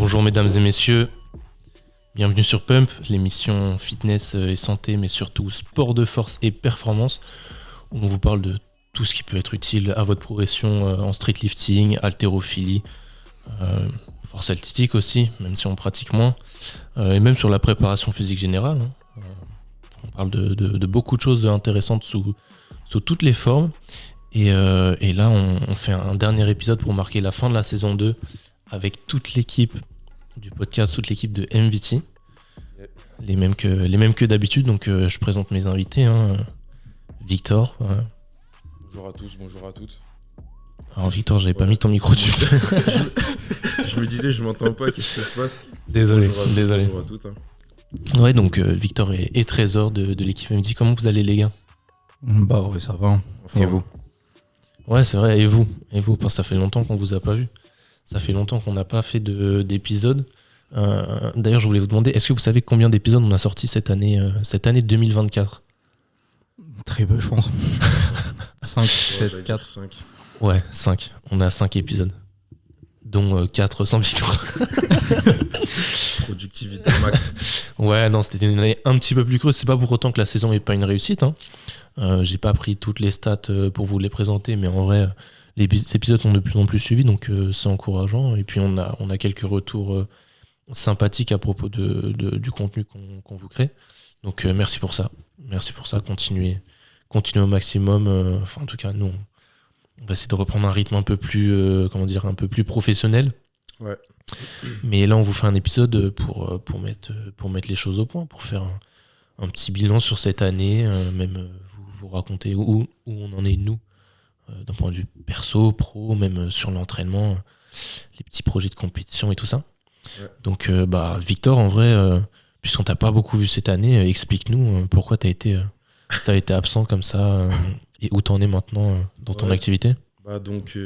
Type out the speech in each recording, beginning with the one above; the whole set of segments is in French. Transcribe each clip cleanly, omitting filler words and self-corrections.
Bonjour mesdames et messieurs, bienvenue sur Pump, l'émission fitness et santé, mais surtout sport de force et performance, où on vous parle de tout ce qui peut être utile à votre progression en streetlifting, haltérophilie, force haltétique aussi, même si on pratique moins, et même sur la préparation physique générale. On parle de beaucoup de choses intéressantes sous toutes les formes. Et là, on fait un dernier épisode pour marquer la fin de la saison 2 avec toute l'équipe du podcast, toute l'équipe de MVT. Les mêmes que d'habitude. Donc, je présente mes invités. Victor. Bonjour à tous, bonjour à toutes. Alors, Victor, j'avais pas mis ton micro dessus. Je me disais, je m'entends pas, qu'est-ce qui se passe ? Désolé. Bonjour à toutes. Ouais, donc Victor et Trésor de l'équipe MVT. Comment vous allez, les gars ? Bah ouais, ça va. Enfin, Et vous ? Ouais, c'est vrai. Et vous, parce que ça fait longtemps qu'on vous a pas vu. Ça fait longtemps qu'on n'a pas fait d'épisode. D'ailleurs, je voulais vous demander, est-ce que vous savez combien d'épisodes on a sorti cette année 2024 ? Très peu, je pense. 5, j'allais peut-être dire 4. 5. Ouais, 5. On a 5 épisodes. Dont 4 sans Victor. Productivité max. Ouais, non, c'était une année un petit peu plus creuse. C'est pas pour autant que la saison n'est pas une réussite. J'ai pas pris toutes les stats pour vous les présenter, mais en vrai, les épisodes sont de plus en plus suivis, donc c'est encourageant. Et puis on a quelques retours sympathiques à propos du contenu qu'on vous crée. Donc merci pour ça. Merci pour ça. Continuez au maximum. Enfin, en tout cas, nous, on va essayer de reprendre un rythme un peu plus, un peu plus professionnel. Ouais. Mais là, on vous fait un épisode pour mettre les choses au point, pour faire un petit bilan sur cette année, même vous raconter où on en est, nous, d'un point de vue perso, pro, même sur l'entraînement, les petits projets de compétition et tout ça. Ouais. Donc, Victor, en vrai, puisqu'on t'a pas beaucoup vu cette année, explique-nous pourquoi t'as été absent comme ça et où t'en es maintenant dans ton activité. Donc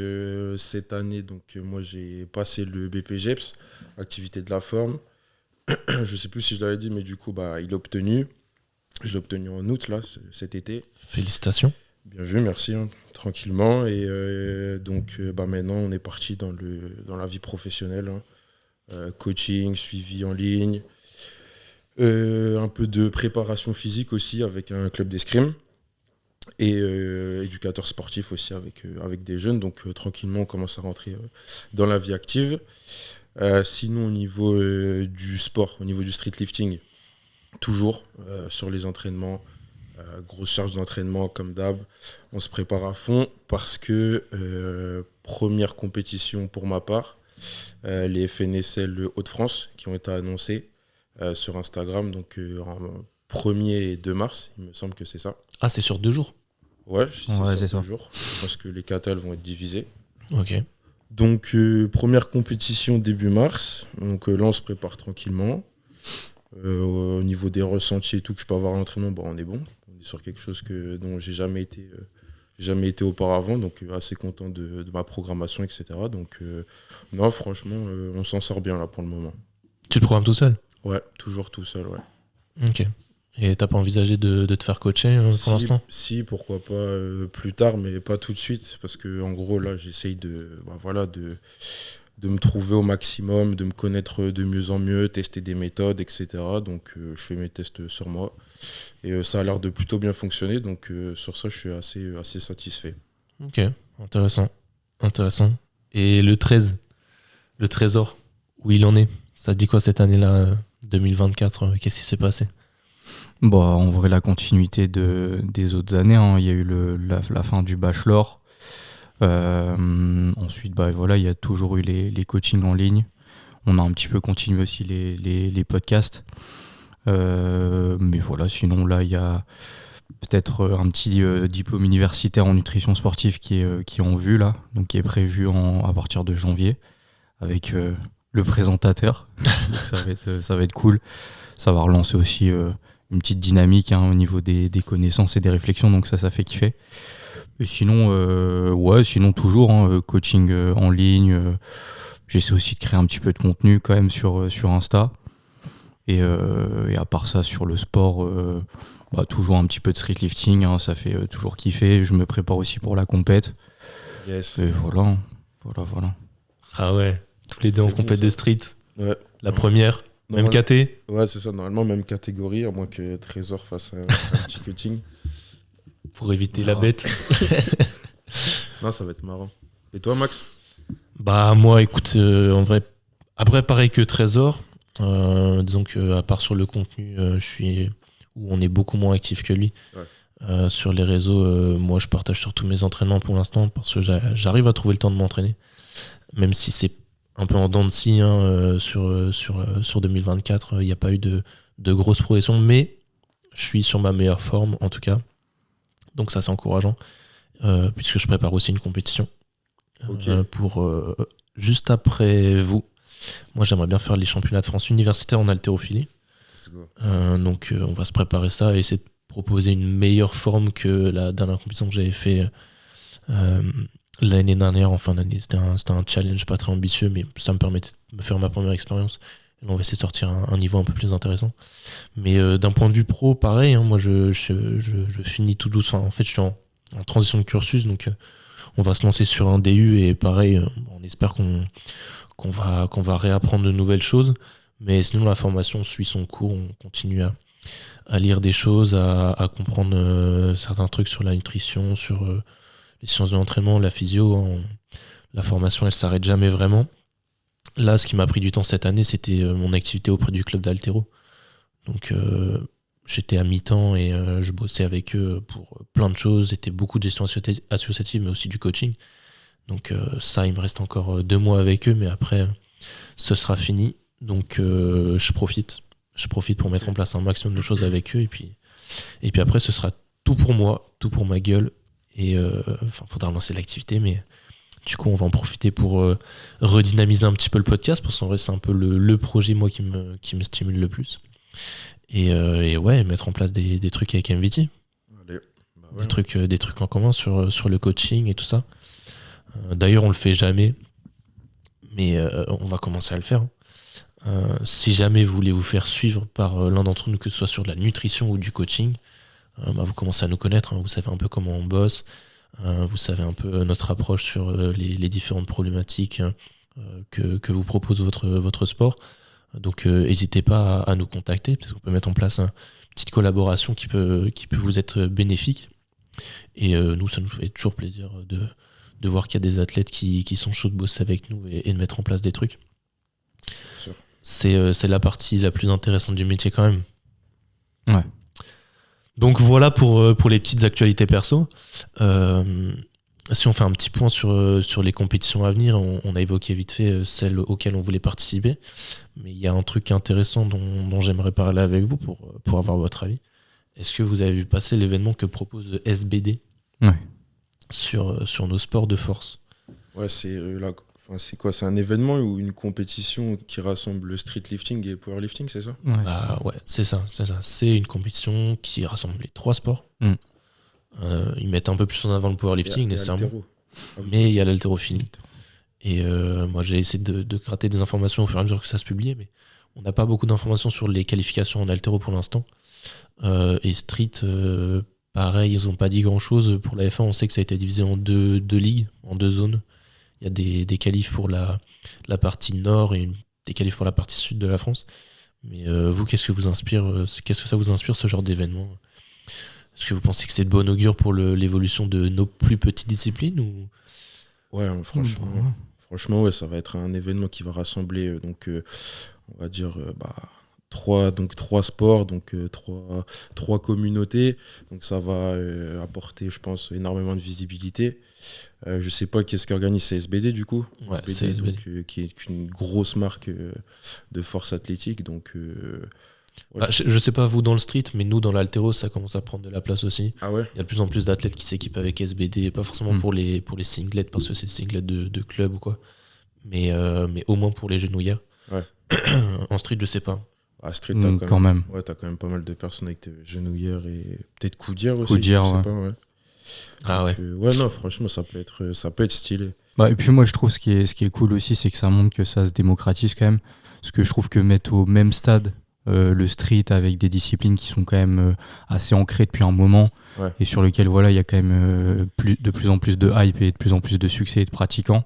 cette année, moi j'ai passé le BPGEPS, activité de la forme. Je sais plus si je l'avais dit, mais du coup il est obtenu. Je l'ai obtenu en août là, cet été. Félicitations. Bien vu, merci, tranquillement. Et maintenant on est parti dans la vie professionnelle, coaching, suivi en ligne, un peu de préparation physique aussi avec un club d'escrime. Et éducateur sportif aussi avec des jeunes, donc tranquillement on commence à rentrer dans la vie active. Sinon au niveau du sport, au niveau du streetlifting, toujours sur les entraînements, grosse charge d'entraînement comme d'hab, on se prépare à fond parce que première compétition pour ma part, les FNSL Hauts-de-France qui ont été annoncés sur Instagram, donc en 1er et 2 mars, il me semble que c'est ça. Ah, c'est sur 2 jours ? Ouais, c'est ça. Jours. Je pense que les catals vont être divisés. Ok. Donc, première compétition début mars. Donc là, on se prépare tranquillement. Au niveau des ressentis et tout que je peux avoir à l'entraînement, on est bon. On est sur quelque chose dont j'ai jamais été auparavant. Donc, assez content de ma programmation, etc. Donc, non, franchement, on s'en sort bien là pour le moment. Tu te programmes tout seul ? Ouais, toujours tout seul, ouais. Ok. Et t'as pas envisagé de te faire coacher pour l'instant ? Si, pourquoi pas plus tard, mais pas tout de suite. Parce que en gros, là, j'essaye de me trouver au maximum, de me connaître de mieux en mieux, tester des méthodes, etc. Donc, je fais mes tests sur moi. Et ça a l'air de plutôt bien fonctionner. Donc, sur ça, je suis assez satisfait. Ok, intéressant. Et le Trésor, où il en est ? Ça te dit quoi cette année-là, 2024 ? Qu'est-ce qui s'est passé ? En vrai, la continuité des autres années. Il y a eu la fin du bachelor. Ensuite, il y a toujours eu les coachings en ligne. On a un petit peu continué aussi les podcasts. Mais voilà, sinon, là, il y a peut-être un petit diplôme universitaire en nutrition sportive qui est en vue, là, donc qui est prévu à partir de janvier, avec le présentateur. Donc ça va être cool. Ça va relancer aussi une petite dynamique au niveau des connaissances et des réflexions, donc ça fait kiffer. Et sinon toujours coaching en ligne. J'essaie aussi de créer un petit peu de contenu quand même sur Insta. Et à part ça, sur le sport, toujours un petit peu de streetlifting, ça fait toujours kiffer. Je me prépare aussi pour la compète. Yes. Et voilà. Ah ouais, tous les deux en compète de street. Ouais. La première, même KT. Ouais, c'est ça. Normalement, même catégorie, à moins que Trésor fasse un petit cutting. Pour éviter la bête. Non, ça va être marrant. Et toi, Max? Bah, moi, écoute, en vrai, après, pareil que Trésor, disons qu'à part sur le contenu, je suis où on est beaucoup moins actif que lui. Ouais. Sur les réseaux, moi, je partage surtout mes entraînements pour l'instant parce que j'arrive à trouver le temps de m'entraîner. Même si c'est un peu en dents de scie sur 2024, il n'y a pas eu de grosses progressions, mais je suis sur ma meilleure forme, en tout cas. Donc ça, c'est encourageant, puisque je prépare aussi une compétition. Ok. Pour juste après vous. Moi, j'aimerais bien faire les championnats de France universitaires en haltérophilie. Let's go. Donc, on va se préparer ça et essayer de proposer une meilleure forme que la dernière compétition que j'avais fait l'année dernière, en fin d'année. C'était un challenge pas très ambitieux, mais ça me permettait de me faire ma première expérience. Et on va essayer de sortir un niveau un peu plus intéressant. Mais d'un point de vue pro, pareil, hein, moi, je finis tout douce. Enfin, en fait, je suis en transition de cursus, donc on va se lancer sur un DU et pareil, on espère qu'on va réapprendre de nouvelles choses. Mais sinon, la formation suit son cours. On continue à lire des choses, à comprendre certains trucs sur la nutrition, sur les sciences de l'entraînement, la physio. La formation, elle s'arrête jamais vraiment. Là, ce qui m'a pris du temps cette année, c'était mon activité auprès du club d'haltéro. Donc, j'étais à mi-temps et je bossais avec eux pour plein de choses. C'était beaucoup de gestion associative, mais aussi du coaching. Donc ça, il me reste encore 2 mois avec eux, mais après, ce sera fini. Donc je profite pour mettre en place un maximum de choses avec eux. Et puis après, ce sera tout pour moi, tout pour ma gueule. Et faudra lancer l'activité, mais du coup, on va en profiter pour redynamiser un petit peu le podcast, parce qu'en vrai, c'est un peu le projet, moi, qui me stimule le plus. Et ouais, mettre en place des trucs avec MVT. Allez. Bah ouais. Des trucs en commun sur le coaching et tout ça. D'ailleurs, on le fait jamais, mais on va commencer à le faire. Si jamais vous voulez vous faire suivre par l'un d'entre nous, que ce soit sur de la nutrition ou du coaching, vous commencez à nous connaître, hein, vous savez un peu comment on bosse, vous savez un peu notre approche sur les différentes problématiques que vous propose votre sport. Donc n'hésitez pas à nous contacter, parce qu'on peut mettre en place une petite collaboration qui peut vous être bénéfique. Et nous, ça nous fait toujours plaisir de voir qu'il y a des athlètes qui sont chauds de bosser avec nous et de mettre en place des trucs. Sûr. C'est la partie la plus intéressante du métier quand même. Ouais. Donc voilà pour les petites actualités perso. Si on fait un petit point sur les compétitions à venir, on a évoqué vite fait celles auxquelles on voulait participer. Mais il y a un truc intéressant dont j'aimerais parler avec vous pour avoir votre avis. Est-ce que vous avez vu passer l'événement que propose SBD sur nos sports de force? Ouais, c'est quoi? C'est un événement ou une compétition qui rassemble le street lifting et powerlifting, c'est ça? Ouais, c'est ça. C'est une compétition qui rassemble les 3 sports. Ils mettent un peu plus en avant le powerlifting, nécessairement. Mais il y a l'haltérophilie. Et moi, j'ai essayé de gratter des informations au fur et à mesure que ça se publiait, mais on n'a pas beaucoup d'informations sur les qualifications en haltéro pour l'instant. Et street, pareil, ils n'ont pas dit grand-chose. Pour la F1, on sait que ça a été divisé en deux ligues, en 2 zones. Il y a des qualifs pour la partie nord et des qualifs pour la partie sud de la France. Mais vous, qu'est-ce que ça vous inspire, ce genre d'événement? Est-ce que vous pensez que c'est de bon augure pour l'évolution de nos plus petites disciplines ou... Ouais, franchement, ouais, ça va être un événement qui va rassembler, on va dire, 3 sports, donc 3 communautés. Donc ça va apporter, je pense, énormément de visibilité. Je sais pas qu'est-ce qu'organise CSBD du coup. Ouais, CSBD. Donc, qui est une grosse marque de force athlétique. Donc, ouais, je sais pas vous dans le street, mais nous dans l'haltéro, ça commence à prendre de la place aussi. Ah ouais. Il y a de plus en plus d'athlètes qui s'équipent avec SBD, pas forcément pour les singlets, parce que c'est des singlets de club ou quoi, mais au moins pour les genouillères. Ouais. En street, je sais pas. Ah, street, quand même. Ouais, t'as quand même pas mal de personnes avec des genouillères et peut-être coudières aussi. Coudières, je sais ouais. pas, ouais. Ah ouais. Ouais, non, franchement, ça peut être stylé. Et puis moi, je trouve ce qui est cool aussi, c'est que ça montre que ça se démocratise quand même. Parce que je trouve que mettre au même stade le street avec des disciplines qui sont quand même assez ancrées depuis un moment, ouais. Et sur lesquelles il y a quand même de plus en plus de hype et de plus en plus de succès et de pratiquants,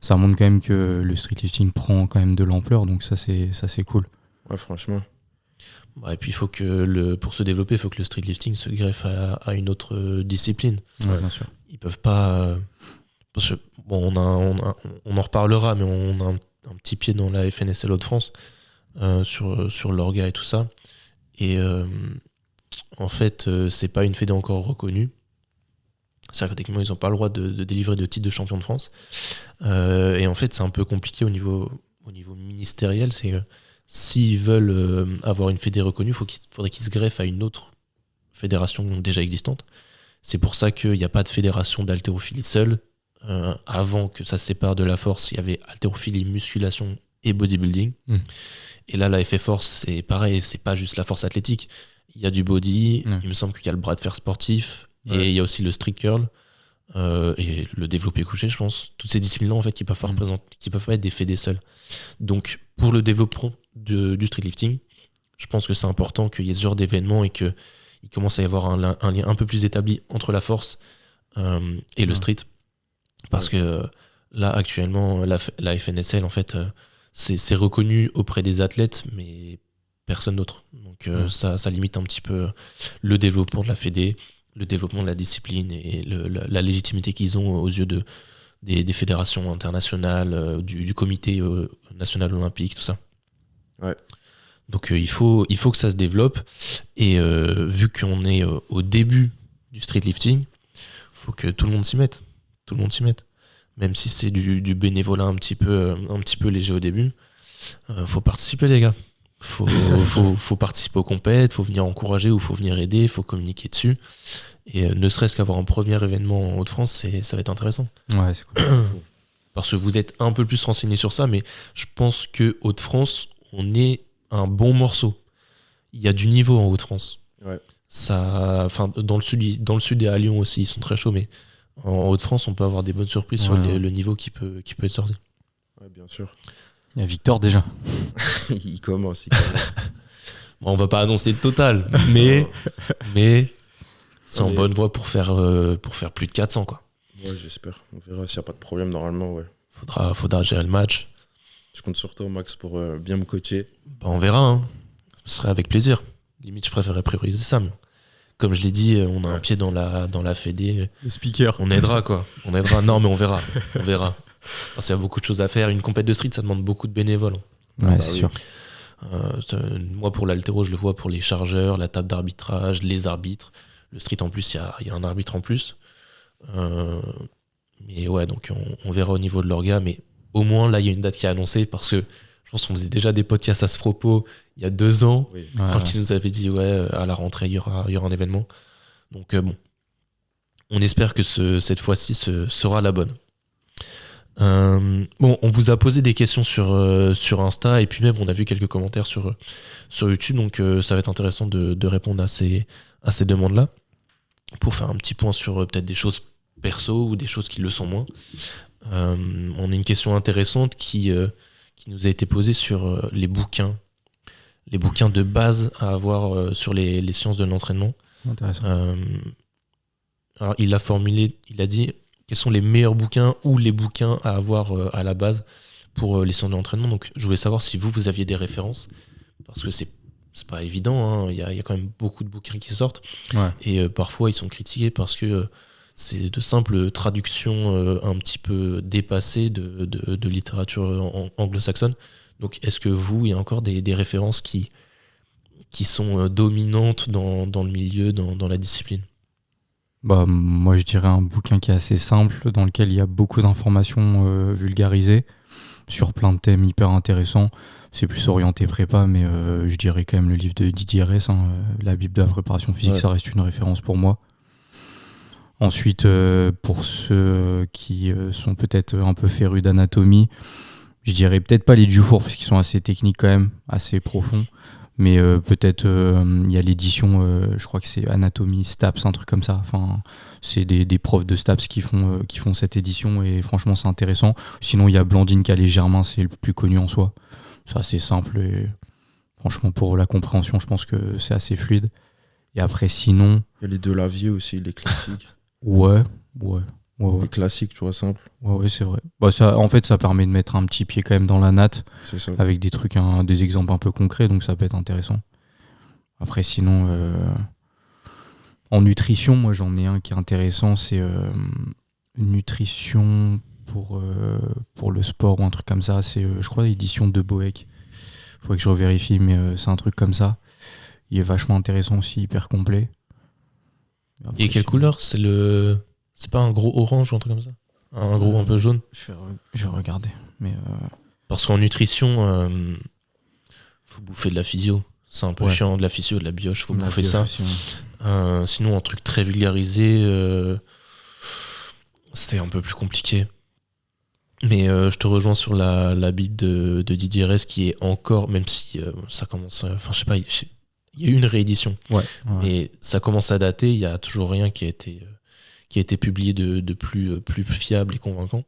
ça montre quand même que le streetlifting prend quand même de l'ampleur, donc ça c'est cool. Ouais, franchement. Et puis pour se développer, il faut que le streetlifting se greffe à une autre discipline. Ouais, bien sûr. Ils peuvent pas. Parce que, bon, on en reparlera, mais on a un petit pied dans la FNSL Hauts-de-France sur l'orga et tout ça. Et en fait, c'est pas une fédé encore reconnue. C'est-à-dire que techniquement, ils n'ont pas le droit de délivrer de titre de champion de France. Et en fait, c'est un peu compliqué au niveau ministériel. C'est que s'ils veulent avoir une fédé reconnue, faudrait qu'ils se greffent à une autre fédération déjà existante. C'est pour ça qu'il n'y a pas de fédération d'haltérophilie seule. Avant que ça se sépare de la force, il y avait haltérophilie, musculation et bodybuilding. Et là, la FF Force, c'est pareil, c'est pas juste la force athlétique. Il y a du body, il me semble qu'il y a le bras de fer sportif, et il y a aussi le street curl, et le développé couché, je pense. Toutes ces disciplines-là, en fait, qui peuvent pas être des fédés seuls. Donc, pour le développement du streetlifting, je pense que c'est important qu'il y ait ce genre d'événement et qu'il commence à y avoir un lien un peu plus établi entre la force et le street. Parce que là, actuellement, la FNSL, en fait, c'est reconnu auprès des athlètes, mais personne d'autre. Donc ça limite un petit peu le développement de la fédé, le développement de la discipline et la légitimité qu'ils ont aux yeux des fédérations internationales, du comité national olympique, tout ça. Ouais. Donc il faut que ça se développe. Et vu qu'on est au début du streetlifting, il faut que tout le monde s'y mette. Tout le monde s'y mette. Même si c'est du bénévolat un petit peu léger au début, faut participer, les gars. Faut participer aux compètes, faut venir encourager ou faut venir aider, faut communiquer dessus. Et ne serait-ce qu'avoir un premier événement en Hauts-de-France, ça va être intéressant. Ouais, c'est cool. Parce que vous êtes un peu plus renseigné sur ça, mais je pense que Hauts-de-France, on est un bon morceau. Il y a du niveau en Hauts-de-France. Ouais. Dans le sud et à Lyon aussi, ils sont très chauds, mais en Hauts-de-France, on peut avoir des bonnes surprises sur le niveau qui peut être sorti. Ouais, bien sûr. Il y a Victor déjà. il commence. Bon, on va pas annoncer le total, mais c'est en bonne voie pour faire plus de 400, quoi. Ouais, j'espère. On verra s'il n'y a pas de problème normalement, ouais. Faudra gérer le match. Je compte sur toi, Max, pour bien me coacher. On verra, hein. Ce serait avec plaisir. Limite, je préférerais prioriser ça, mais comme je l'ai dit, on a un pied dans la fédé. Le speaker. On aidera, quoi. On aidera. Non, mais on verra. Parce qu'il y a beaucoup de choses à faire. Une compète de street, ça demande beaucoup de bénévoles. Ouais, c'est sûr. Moi, pour l'haltéro, je le vois pour les chargeurs, la table d'arbitrage, les arbitres. Le street, en plus, il y a un arbitre en plus. Mais ouais, donc on verra au niveau de l'orga. Mais au moins, là, il y a une date qui est annoncée parce que je pense qu'on faisait déjà des podcasts à ce propos il y a 2 ans. Oui. Quand ils nous avaient dit, à la rentrée, il y aura un événement. Donc, bon. On espère que cette fois-ci sera la bonne. On vous a posé des questions sur Insta et puis même on a vu quelques commentaires sur YouTube, donc ça va être intéressant de répondre à ces demandes-là pour faire un petit point sur peut-être des choses perso ou des choses qui le sont moins. On a une question intéressante qui nous a été posée sur les bouquins de base à avoir sur les sciences de l'entraînement. Intéressant. Alors il l'a formulé, il a dit quels sont les meilleurs bouquins ou les bouquins à avoir à la base pour les sciences de l'entraînement. Donc je voulais savoir si vous aviez des références, parce que c'est pas évident, hein. Il y a quand même beaucoup de bouquins qui sortent, Ouais. et parfois ils sont critiqués parce que c'est de simples traductions un petit peu dépassées de littérature anglo-saxonne. Donc est-ce que il y a encore des références qui sont dominantes dans le milieu, dans la discipline? Bah, moi, je dirais un bouquin qui est assez simple, dans lequel il y a beaucoup d'informations vulgarisées sur plein de thèmes hyper intéressants. C'est plus orienté prépa, mais je dirais quand même le livre de Didier Ress, La Bible de la préparation physique, Ouais. Ça reste une référence pour moi. Ensuite, pour ceux qui sont peut-être un peu férus d'anatomie, je dirais peut-être pas les Dufour, parce qu'ils sont assez techniques quand même, assez profonds. Mais peut-être il y a l'édition, je crois que c'est Anatomie Staps, un truc comme ça. Enfin, c'est des profs de Staps qui font cette édition et franchement c'est intéressant. Sinon il y a Blandine Calais-Germain, c'est le plus connu en soi. C'est assez simple et franchement pour la compréhension je pense que c'est assez fluide. Et après sinon... Il y a les Delavier aussi, les classiques. Ouais. Ouais. Les classiques, tu vois, simple. Ouais, c'est vrai. Bah, en fait, ça permet de mettre un petit pied quand même dans la natte C'est ça. avec des trucs, des exemples un peu concrets, donc ça peut être intéressant. Après, sinon, en nutrition, moi j'en ai un qui est intéressant, c'est une nutrition pour le sport ou un truc comme ça. C'est, je crois, l'édition de Boeck. Faudrait que je revérifie, mais c'est un truc comme ça. Il est vachement intéressant aussi, hyper complet. Après, Et quelle couleur? C'est pas un gros orange ou un truc comme ça? Un gros un peu jaune? Je vais regarder. Mais Parce qu'en nutrition, faut bouffer de la physio. C'est un peu Ouais. chiant, de la physio, de la bioche, faut la bouffer bioche ça. aussi, ouais. Sinon, un truc très vulgarisé, c'est un peu plus compliqué. Mais je te rejoins sur la Bible de Didier Ress qui est encore, même si ça commence, enfin je sais pas, il y a eu une réédition, Ouais. mais ça commence à dater, il y a toujours rien qui a été publié de plus fiable et convaincant.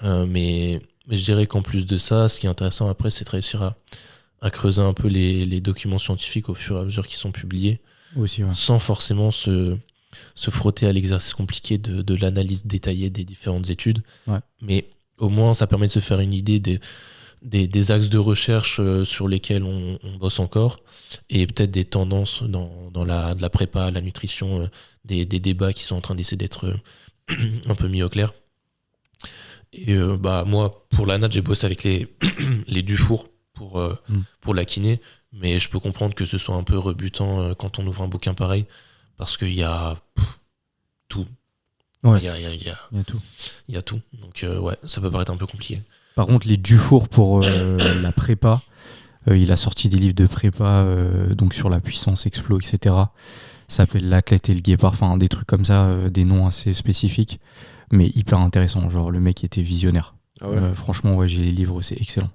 Mais je dirais qu'en plus de ça, ce qui est intéressant après, c'est de réussir à creuser un peu les documents scientifiques au fur et à mesure qu'ils sont publiés, Aussi, ouais. sans forcément se frotter à l'exercice compliqué de l'analyse détaillée des différentes études. Ouais. Mais au moins, ça permet de se faire une idée des axes de recherche sur lesquels on bosse encore, et peut-être des tendances dans de la prépa, la nutrition, des débats qui sont en train d'essayer d'être un peu mis au clair. Et moi, pour la natte, j'ai bossé avec les Dufour pour la kiné, mais je peux comprendre que ce soit un peu rebutant quand on ouvre un bouquin pareil, parce qu'il y a tout. Ouais. Il y a Il y a tout. il y a tout. Donc ouais, ça peut paraître un peu compliqué. Par contre, les Dufour pour la prépa, il a sorti des livres de prépa donc sur la puissance, explo, etc. Ça s'appelle L'Athlète et le Guépard, enfin des trucs comme ça, des noms assez spécifiques, mais hyper intéressant. Genre le mec était visionnaire. Ah ouais. Franchement, ouais, j'ai les livres, c'est excellent.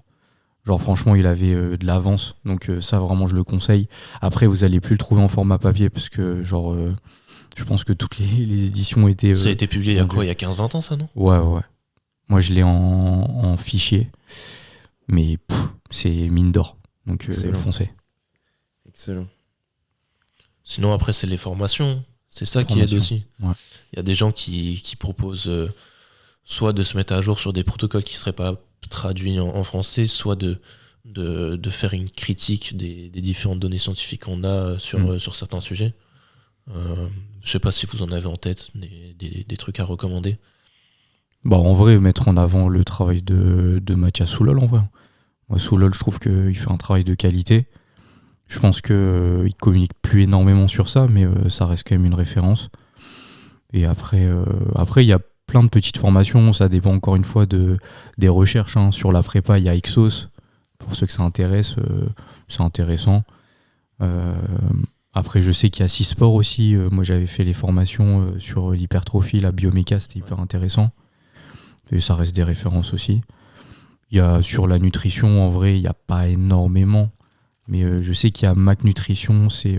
Genre franchement, il avait de l'avance, donc ça vraiment je le conseille. Après, vous allez plus le trouver en format papier parce que genre, je pense que toutes les éditions étaient. Ça a été publié il y a vendues. quoi? Il y a 15-20 ans, ça, non? Ouais. Moi, je l'ai en fichier, mais c'est mine d'or. Donc, Excellent. foncez. Excellent. Sinon, après, c'est les formations. C'est ça qui aide Formation, aussi. ouais. Il y a des gens qui proposent soit de se mettre à jour sur des protocoles qui ne seraient pas traduits en français, soit de faire une critique des différentes données scientifiques qu'on a sur certains sujets. Je sais pas si vous en avez en tête des trucs à recommander. Bah, en vrai, mettre en avant le travail de Mathias Soulol, en vrai. Moi, Soulol, je trouve qu'il fait un travail de qualité. Je pense qu'il communique plus énormément sur ça, mais ça reste quand même une référence. Et après, il y a plein de petites formations. Ça dépend encore une fois des recherches. Hein. Sur la prépa, il y a Ixos. Pour ceux que ça intéresse, c'est intéressant. Après, je sais qu'il y a Cisport aussi. Moi, j'avais fait les formations sur l'hypertrophie, la bioméca, c'était hyper intéressant. Et ça reste des références aussi. Il y a sur la nutrition, en vrai, il n'y a pas énormément. Mais je sais qu'il y a Mac Nutrition, c'est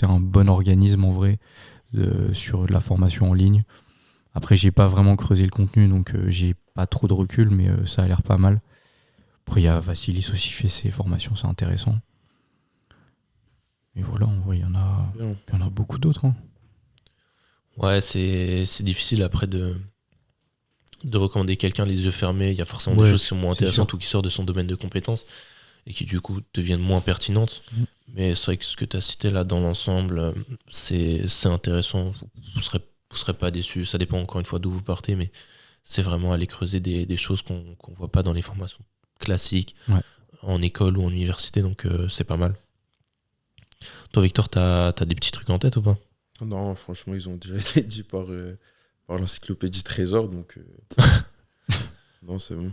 un bon organisme en vrai sur la formation en ligne. Après, j'ai pas vraiment creusé le contenu, donc j'ai pas trop de recul, mais ça a l'air pas mal. Après, il y a Vassilis aussi fait ses formations, c'est intéressant. Et voilà, en vrai, il y en a beaucoup d'autres. Hein. Ouais, c'est difficile après de recommander quelqu'un les yeux fermés. Il y a forcément des choses qui sont moins intéressantes ou qui sortent de son domaine de compétences et qui du coup deviennent moins pertinentes. Mais c'est vrai que ce que tu as cité là dans l'ensemble, c'est intéressant. Vous serez pas déçus. Ça dépend encore une fois d'où vous partez, mais c'est vraiment aller creuser des choses qu'on voit pas dans les formations classiques, en école ou en université, donc c'est pas mal. Toi, Victor, t'as des petits trucs en tête ou pas? Non, franchement, ils ont déjà été dit par l'encyclopédie Trésor, donc non, c'est bon.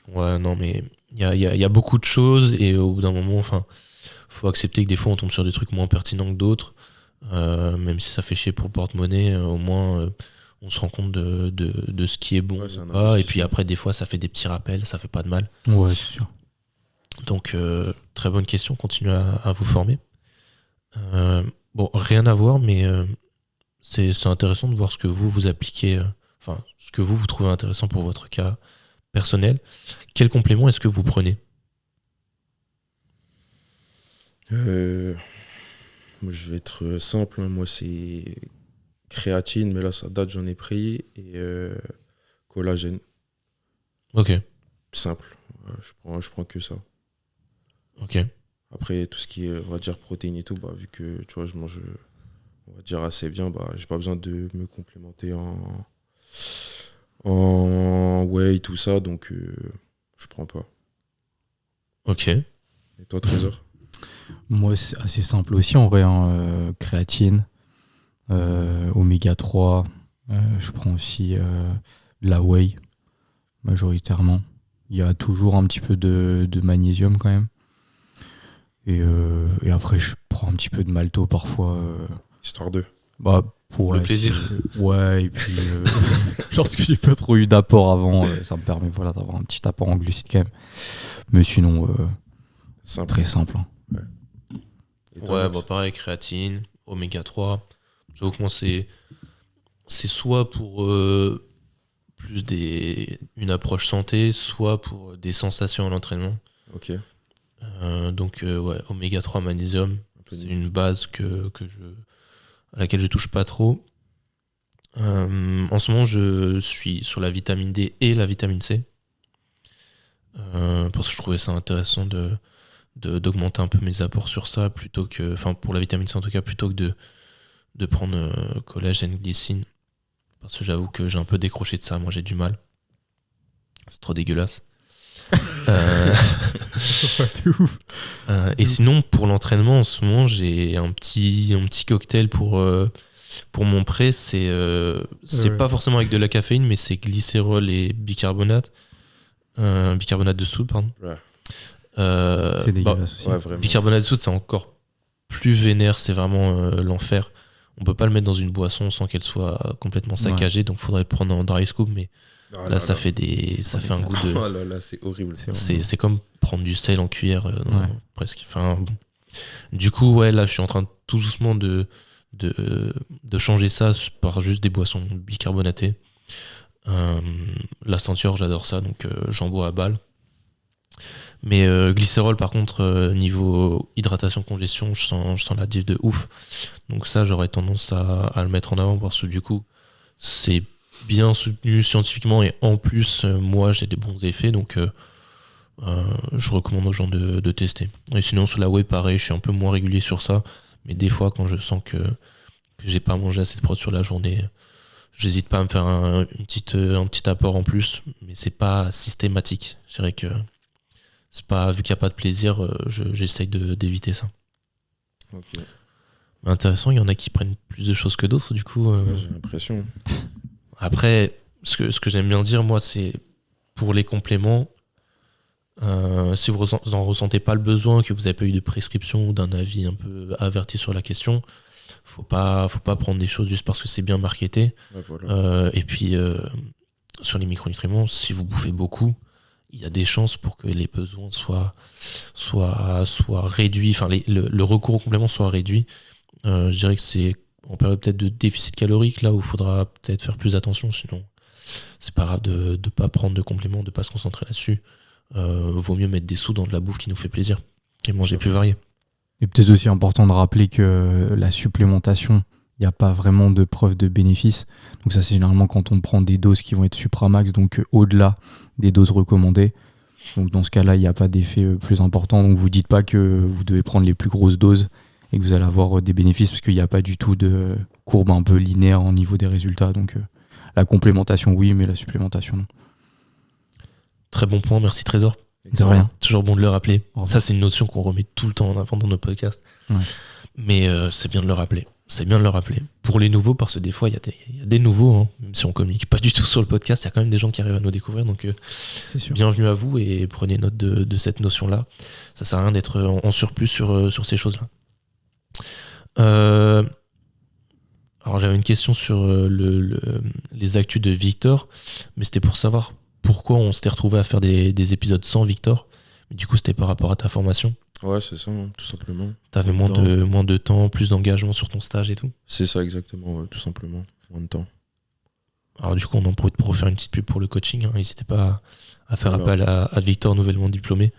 Ouais, non, mais il y a beaucoup de choses et au bout d'un moment, enfin, faut accepter que des fois on tombe sur des trucs moins pertinents que d'autres, même si ça fait chier pour le porte-monnaie, au moins on se rend compte de ce qui est bon ou pas, et puis après des fois ça fait des petits rappels, ça fait pas de mal. Ouais, c'est sûr. Donc très bonne question, continuez à vous former. Bon, rien à voir, mais c'est intéressant de voir ce que vous appliquez, enfin ce que vous trouvez intéressant pour votre cas personnel. Quel complément est-ce que vous prenez? Moi, je vais être simple. Moi, c'est créatine, mais là, ça date, j'en ai pris. Et collagène. Ok. Simple. Je prends que ça. Ok. Après, tout ce qui est, on va dire, protéines et tout, bah, vu que, tu vois, je mange, on va dire, assez bien, bah, j'ai pas besoin de me complémenter en whey, tout ça, donc je prends pas. Ok. Et toi, Trésor? Moi, c'est assez simple aussi en vrai, hein, créatine, oméga 3, je prends aussi de la whey, majoritairement. Il y a toujours un petit peu de magnésium quand même. Et après, je prends un petit peu de malto parfois. Histoire de. Bah, pour Le plaisir. Ouais, et puis lorsque j'ai pas trop eu d'apport avant, ça me permet voilà, d'avoir un petit apport en glucides quand même. Mais sinon, Simple. très simple. Hein. Et toi, Ouais, Max? bah pareil, créatine, oméga 3. J'avoue que moi, c'est soit pour plus une approche santé, soit pour des sensations à l'entraînement. Ok. Donc, ouais, oméga 3, magnésium, Un peu c'est de- une base à laquelle je touche pas trop. En ce moment, je suis sur la vitamine D et la vitamine C. Parce que je trouvais ça intéressant d'augmenter un peu mes apports sur ça, plutôt que, enfin, pour la vitamine C en tout cas, plutôt que de prendre collagène, glycine. Parce que j'avoue que j'ai un peu décroché de ça, moi j'ai du mal. C'est trop dégueulasse. Et sinon, pour l'entraînement, en ce moment, j'ai un petit cocktail pour mon pré. C'est pas forcément avec de la caféine, mais c'est glycérol et bicarbonate. Bicarbonate de soude, pardon. Ouais. C'est dégueulasse aussi. Ouais, vraiment. Bicarbonate de soude, c'est encore plus vénère, c'est vraiment l'enfer. On peut pas le mettre dans une boisson sans qu'elle soit complètement saccagée, donc faudrait le prendre en dry scoop, mais Ah là, ça là. fait un goût de... Oh là là, c'est horrible. C'est comme prendre du sel en cuillère, Ouais. presque. Enfin, bon. Du coup, ouais, là, je suis en train tout doucement de changer ça par juste des boissons bicarbonatées. La ceinture, j'adore ça, donc j'en bois à balle. Mais glycérol, par contre, niveau hydratation-congestion, je sens la diff de ouf. Donc ça, j'aurais tendance à le mettre en avant parce que du coup, c'est bien soutenu scientifiquement et en plus, moi, j'ai des bons effets. Donc je recommande aux gens de tester. Et sinon, sur la whey, pareil, je suis un peu moins régulier sur ça. Mais des fois, quand je sens que j'ai pas mangé assez de prod sur la journée, j'hésite pas à me faire un petit apport en plus. Mais c'est pas systématique. Je dirais que c'est pas, vu qu'il n'y a pas de plaisir, j'essaye d'éviter ça. Ok. Intéressant, il y en a qui prennent plus de choses que d'autres, du coup. Ouais, j'ai l'impression. Après, ce que j'aime bien dire, moi, c'est pour les compléments, si vous n'en ressentez pas le besoin, que vous n'avez pas eu de prescription ou d'un avis un peu averti sur la question, faut pas prendre des choses juste parce que c'est bien marketé. Ouais, voilà. Et puis, sur les micronutriments, si vous bouffez beaucoup, il y a des chances pour que les besoins soient réduits, enfin le recours aux compléments soit réduit. Je dirais que c'est en période peut-être de déficit calorique, là où il faudra peut-être faire plus attention, sinon c'est pas grave de ne pas prendre de compléments, de ne pas se concentrer là-dessus. Vaut mieux mettre des sous dans de la bouffe qui nous fait plaisir et manger plus varié. Et peut-être aussi important de rappeler que la supplémentation, il n'y a pas vraiment de preuve de bénéfice. Donc ça, c'est généralement quand on prend des doses qui vont être supramax, donc au-delà des doses recommandées. Donc dans ce cas-là, il n'y a pas d'effet plus important. Donc vous ne dites pas que vous devez prendre les plus grosses doses et que vous allez avoir des bénéfices parce qu'il n'y a pas du tout de courbe un peu linéaire au niveau des résultats. Donc la complémentation, oui, mais la supplémentation, non. Très bon point, merci Trésor. De rien. Toujours bon de le rappeler. Au revoir. Ça, c'est une notion qu'on remet tout le temps en avant dans nos podcasts. Ouais. Mais c'est bien de le rappeler. C'est bien de le rappeler. Pour les nouveaux, parce que des fois, il y a des nouveaux, hein. Même si on communique pas du tout sur le podcast, il y a quand même des gens qui arrivent à nous découvrir. Donc, C'est sûr. bienvenue à vous et prenez note de cette notion-là. Ça sert à rien d'être en surplus sur ces choses-là. Alors, j'avais une question sur les actus de Victor, mais c'était pour savoir pourquoi on s'était retrouvé à faire des épisodes sans Victor. Mais du coup, c'était par rapport à ta formation. Ouais, c'est ça, hein, tout simplement. T'avais moins de temps, plus d'engagement sur ton stage et tout. C'est ça, exactement, ouais, tout simplement. Moins de temps. Alors du coup, on en profite pour faire une petite pub pour le coaching. Hein. N'hésitez pas à faire Voilà. appel à Victor, nouvellement diplômé,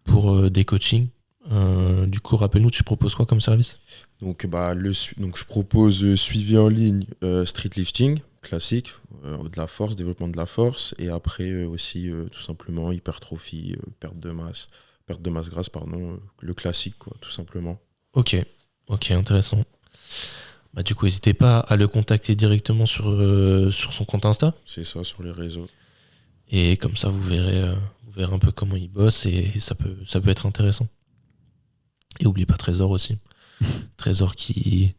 pour des coachings. Du coup, rappelle-nous, tu proposes quoi comme service? Donc, donc je propose suivi en ligne, street lifting, classique, de la force, développement de la force, et après aussi tout simplement hypertrophie, perte de masse grasse, pardon, le classique, quoi, tout simplement. Ok, intéressant. Bah, du coup, n'hésitez pas à le contacter directement sur son compte Insta. C'est ça, sur les réseaux. Et comme ça, vous verrez un peu comment il bosse et ça peut être intéressant. Et n'oubliez pas Trésor aussi. Trésor qui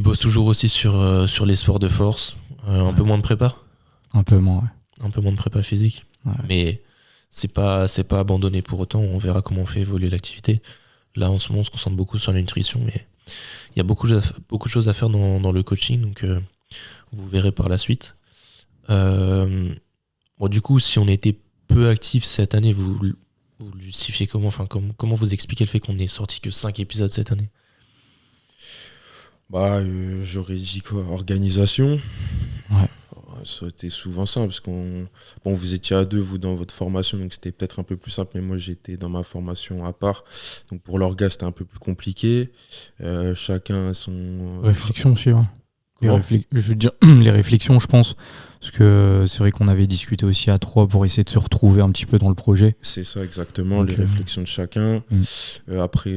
bosse toujours aussi sur les sports de force. Un peu moins de prépa. Un peu moins, ouais. Un peu moins de prépa physique. Ouais. Mais c'est pas abandonné pour autant. On verra comment on fait évoluer l'activité. Là, en ce moment, on se concentre beaucoup sur la nutrition, mais il y a beaucoup de choses à faire dans le coaching, donc vous verrez par la suite. Bon, du coup, si on était peu actif cette année, vous le justifiez comment? Enfin, comment vous expliquez le fait qu'on ait sorti que 5 épisodes cette année? J'aurais dit quoi? Organisation. Ouais. Ça a été souvent simple parce vous étiez à deux, vous, dans votre formation, donc c'était peut-être un peu plus simple, mais moi j'étais dans ma formation à part, donc pour l'orga c'était un peu plus compliqué. Chacun a son Réflexion aussi, ouais. Comment Je veux dire, les réflexions, je pense, parce que c'est vrai qu'on avait discuté aussi à 3 pour essayer de se retrouver un petit peu dans le projet. C'est ça, exactement, Donc, les réflexions de chacun. Mm. Après,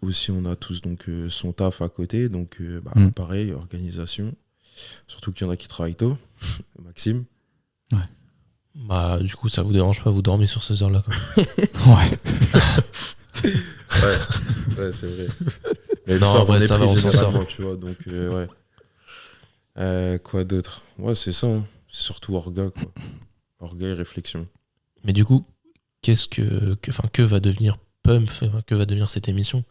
aussi, on a tous donc son taf à côté, donc pareil, organisation. Surtout qu'il y en a qui travaillent tôt. Maxime. Ouais. Bah, du coup, ça vous dérange pas, vous dormez sur ces heures-là, quand même. Ouais, c'est vrai. Mais non, en vrai, ça va, on s'en sort. Tu vois, donc, ouais. Quoi d'autre? Ouais, c'est ça. Hein. C'est surtout orga, quoi. Orga et réflexion. Mais du coup, que va devenir Pump, que va devenir cette émission?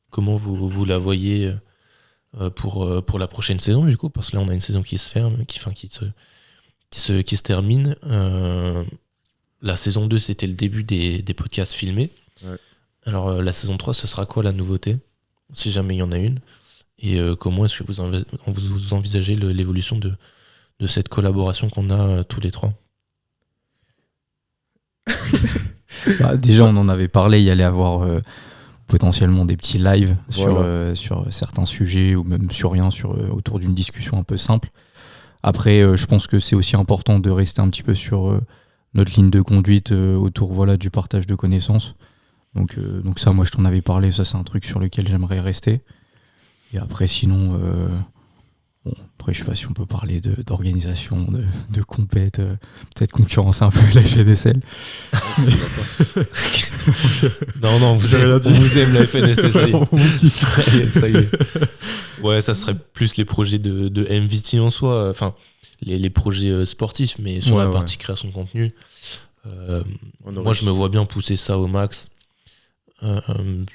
Comment vous la voyez pour la prochaine saison, du coup? Parce que là, on a une saison qui se ferme, qui se termine. La saison 2, c'était le début des podcasts filmés. Ouais. Alors, la saison 3, ce sera quoi la nouveauté? Si jamais il y en a une. Et comment est-ce que vous envisagez l'évolution de cette collaboration qu'on a tous les trois? Déjà, on en avait parlé, il y allait avoir potentiellement des petits lives voilà. sur certains sujets ou même sur rien, autour d'une discussion un peu simple. Après, je pense que c'est aussi important de rester un petit peu sur notre ligne de conduite autour du partage de connaissances. Donc ça, moi, je t'en avais parlé, ça c'est un truc sur lequel j'aimerais rester. Et après, sinon, après, je sais pas si on peut parler d'organisation, de compète, peut-être concurrencer un peu la FNSL. Non, on vous aime la FNSL, ça y est. Ouais, ça serait plus les projets de MVT en soi, enfin, les projets sportifs, mais sur la partie création de contenu. Moi, je me vois bien pousser ça au max,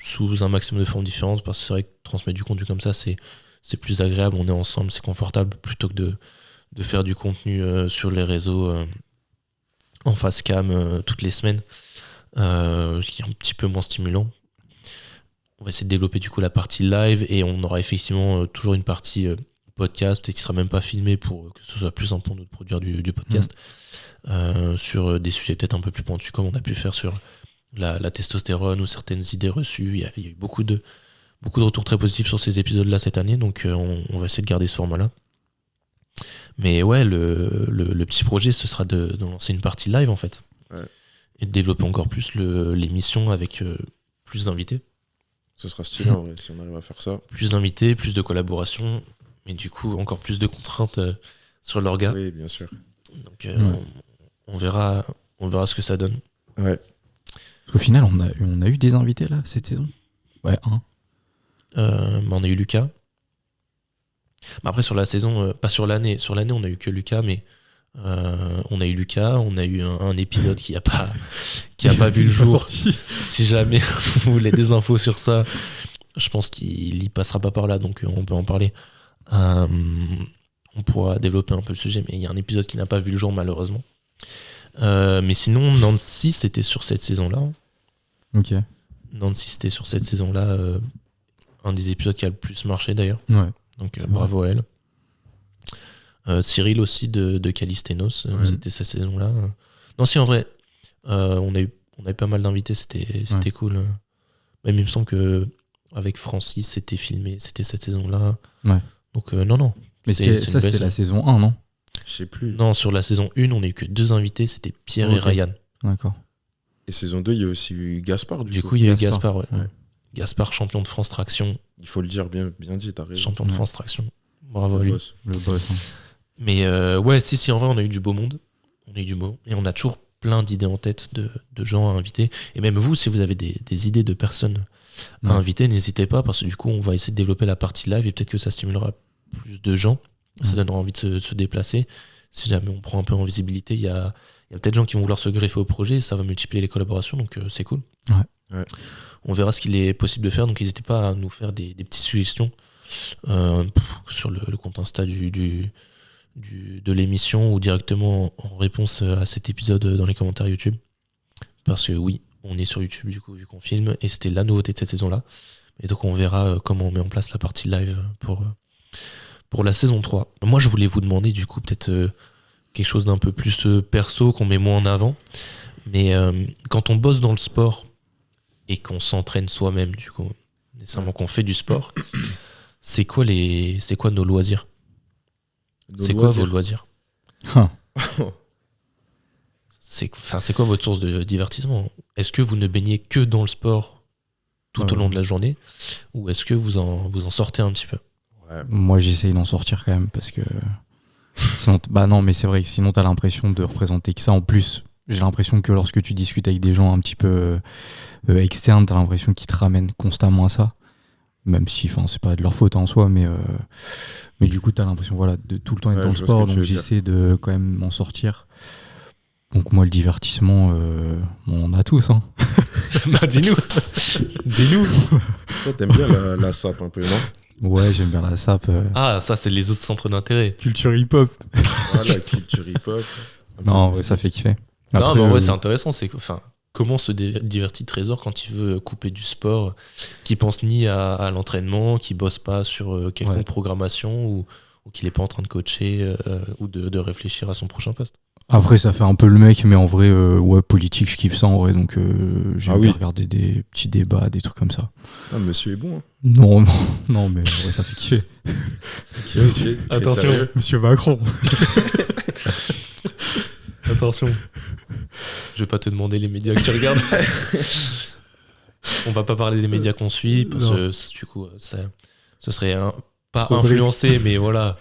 sous un maximum de formes différentes, parce que c'est vrai que transmettre du contenu comme ça, c'est plus agréable, on est ensemble, c'est confortable, plutôt que de faire du contenu sur les réseaux en face cam toutes les semaines, ce qui est un petit peu moins stimulant. On va essayer de développer du coup la partie live et on aura effectivement toujours une partie podcast, peut-être qui sera même pas filmée pour que ce soit plus simple pour nous de produire du podcast sur des sujets peut-être un peu plus pointus comme on a pu faire sur la testostérone ou certaines idées reçues. Il y a eu beaucoup de retours très positifs sur ces épisodes-là cette année, donc on va essayer de garder ce format-là. Mais ouais, le petit projet, ce sera de lancer une partie live en fait. Ouais. Et de développer encore plus l'émission avec plus d'invités. Ce sera stylé en vrai, si on arrive à faire ça. Plus d'invités, plus de collaboration, mais du coup encore plus de contraintes sur l'orga. Oui, bien sûr. Donc on verra ce que ça donne. Ouais. Parce qu'au final, on a eu des invités là cette saison. Ouais, un. On a eu Lucas. Après sur la saison, pas sur l'année. Sur l'année, on a eu que Lucas, mais on a eu Lucas, on a eu un épisode qui a pas vu le jour. Si jamais vous voulez des infos sur ça, je pense qu'il y passera pas par là, donc on peut en parler. On pourra développer un peu le sujet, mais il y a un épisode qui n'a pas vu le jour malheureusement. Mais sinon, Nancy, c'était sur cette saison-là. Ok. Nancy, c'était sur cette saison-là, un des épisodes qui a le plus marché d'ailleurs. Ouais. Donc bravo à elle. Cyril aussi de Calisthenos, c'était cette saison-là. Non, si en vrai, on a eu pas mal d'invités, c'était cool. Même il me semble que avec Francis, c'était filmé, c'était cette saison-là. Ouais. Donc non. Mais C'est une ça, belle c'était la saison. saison 1, non? Je sais plus. Non, sur la saison 1, on n'a eu que 2 invités, c'était Pierre et Ok. Ryan. D'accord. Et saison 2, il y a aussi eu Gaspard. Du coup, il y a eu Gaspard. Gaspard, ouais. Ouais. Gaspard, champion de France Traction. Il faut le dire, bien dit, t'as raison. Champion de Ouais. France Traction. Bravo à Le lui. boss. Le boss. Hein. Mais ouais, si, en vrai, on a eu du beau monde. On a eu du beau. Et on a toujours plein d'idées en tête de gens à inviter. Et même vous, si vous avez des idées de personnes à Ouais. inviter, n'hésitez pas, parce que du coup, on va essayer de développer la partie live et peut-être que ça stimulera plus de gens. Ça Ouais. donnera envie de se déplacer. Si jamais on prend un peu en visibilité, il y a peut-être des gens qui vont vouloir se greffer au projet. Ça va multiplier les collaborations, donc c'est cool. Ouais. On verra ce qu'il est possible de faire. Donc n'hésitez pas à nous faire des petites suggestions sur le compte Insta de l'émission ou directement en réponse à cet épisode dans les commentaires YouTube. Parce que oui, on est sur YouTube du coup vu qu'on filme et c'était la nouveauté de cette saison-là. Et donc on verra comment on met en place la partie live pour la saison 3. Moi je voulais vous demander du coup peut-être quelque chose d'un peu plus perso qu'on met moins en avant. Mais quand on bosse dans le sport et qu'on s'entraîne soi-même du coup, nécessairement qu'on fait du sport, c'est quoi nos loisirs? C'est quoi vos loisirs? Hein. C'est quoi votre source de divertissement? Est-ce que vous ne baignez que dans le sport tout au long de la journée ou est-ce que vous en sortez un petit peu? Ouais. Moi, j'essaye d'en sortir quand même parce que. Sinon, bah non, mais c'est vrai que sinon, t'as l'impression de représenter que ça. En plus, j'ai l'impression que lorsque tu discutes avec des gens un petit peu externes, t'as l'impression qu'ils te ramènent constamment à ça. Même si, c'est pas de leur faute en soi, mais du coup, t'as l'impression, voilà, de tout le temps être Ouais, dans le je vois ce sport, que tu donc veux dire. j'essaie de quand même m'en sortir. Donc moi, le divertissement, on a tous, hein. Bah dis-nous. Toi, t'aimes bien la sape un peu, non? Ouais, j'aime bien la sape. Ah, ça c'est les autres centres d'intérêt. Culture hip-hop. Voilà, la culture hip-hop. Non, en vrai, ça fait kiffer. Non, Après, mais en vrai c'est intéressant, comment se divertit Trésor quand il veut couper du sport, qui pense ni à l'entraînement, qui bosse pas sur quelconque Ouais. programmation ou qu'il est pas en train de coacher ou de réfléchir à son prochain poste. Après, ça fait un peu le mec, mais en vrai, ouais, politique, je kiffe ça en vrai, donc j'aime Ah bien oui. regarder des petits débats, des trucs comme ça. Ah, monsieur est bon. Hein. Non, mais en vrai, ça fait kiffer. Ok, très Attention. sérieux. Monsieur Macron. Attention. Je vais pas te demander les médias que tu regardes. On va pas parler des médias qu'on suit parce que du coup ce serait pas Trop de influencé mais voilà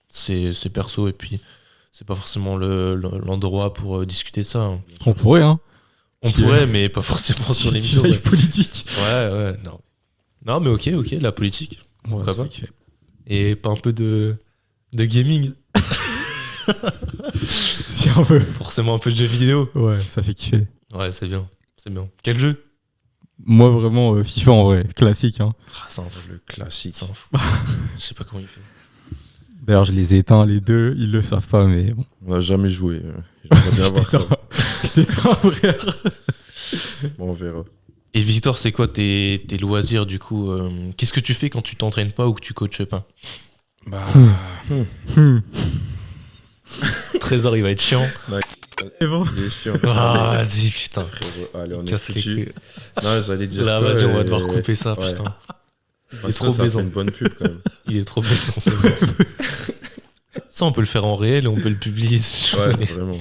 c'est perso et puis c'est pas forcément l'endroit pour discuter de ça hein. On pourrait, hein. On pourrait mais pas forcément sur l'émission Live politique. ouais non mais ok la politique pourquoi pas et pas un peu de gaming Si on veut. forcément un peu de jeux vidéo Ouais, ça fait kiffer. ouais c'est bien quel jeu? Moi, vraiment, FIFA en vrai, classique, hein. Ah, c'est un fou. Le classique. C'est un fou. Je sais pas comment il fait. D'ailleurs, je les ai éteints, les deux, ils le savent pas, mais bon. On n'a jamais joué. J'aimerais bien voir ça. Je t'éteins, frère. Bon, on verra. Et Victor, c'est quoi tes loisirs du coup qu'est-ce que tu fais quand tu t'entraînes pas ou que tu coaches pas? Bah, Trésor, il va être chiant. C'est bon. il est chiant. Ah, vas-y, putain. Frérot, allez, on est Casse les foutu. couilles. Non, j'allais dire. Là, quoi, vas-y, on va devoir euh, couper ça, ouais. putain. Il est Ça, trop ça fait baisant. une bonne pub quand même. Il est trop baisant, ce mec. Ça, on peut le faire en réel et on peut le publier si tu Ouais, veux. vraiment.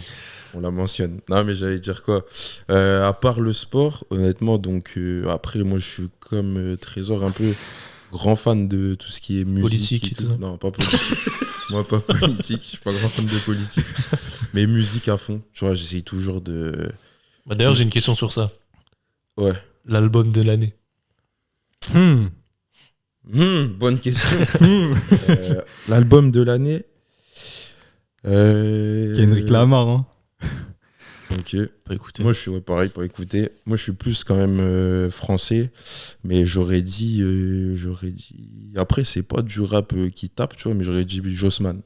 On la mentionne. Non, mais j'allais dire quoi à part le sport, honnêtement, donc après, moi, je suis comme Trésor, un peu grand fan de tout ce qui est musique. Politique et tout ça. Non, pas politique. Moi, pas politique. Je suis pas grand fan de politique. Mais musique à fond. Tu vois, j'essaye toujours de. Bah, d'ailleurs, j'ai une question sur ça. Ouais. L'album de l'année. Bonne question. L'album de l'année. Kendrick Lamar, hein. Ok. Pas écouter. Moi, je suis pareil pour écouter. Moi, je suis plus quand même français, mais j'aurais dit. Après, c'est pas du rap qui tape, tu vois, mais j'aurais dit Jossman.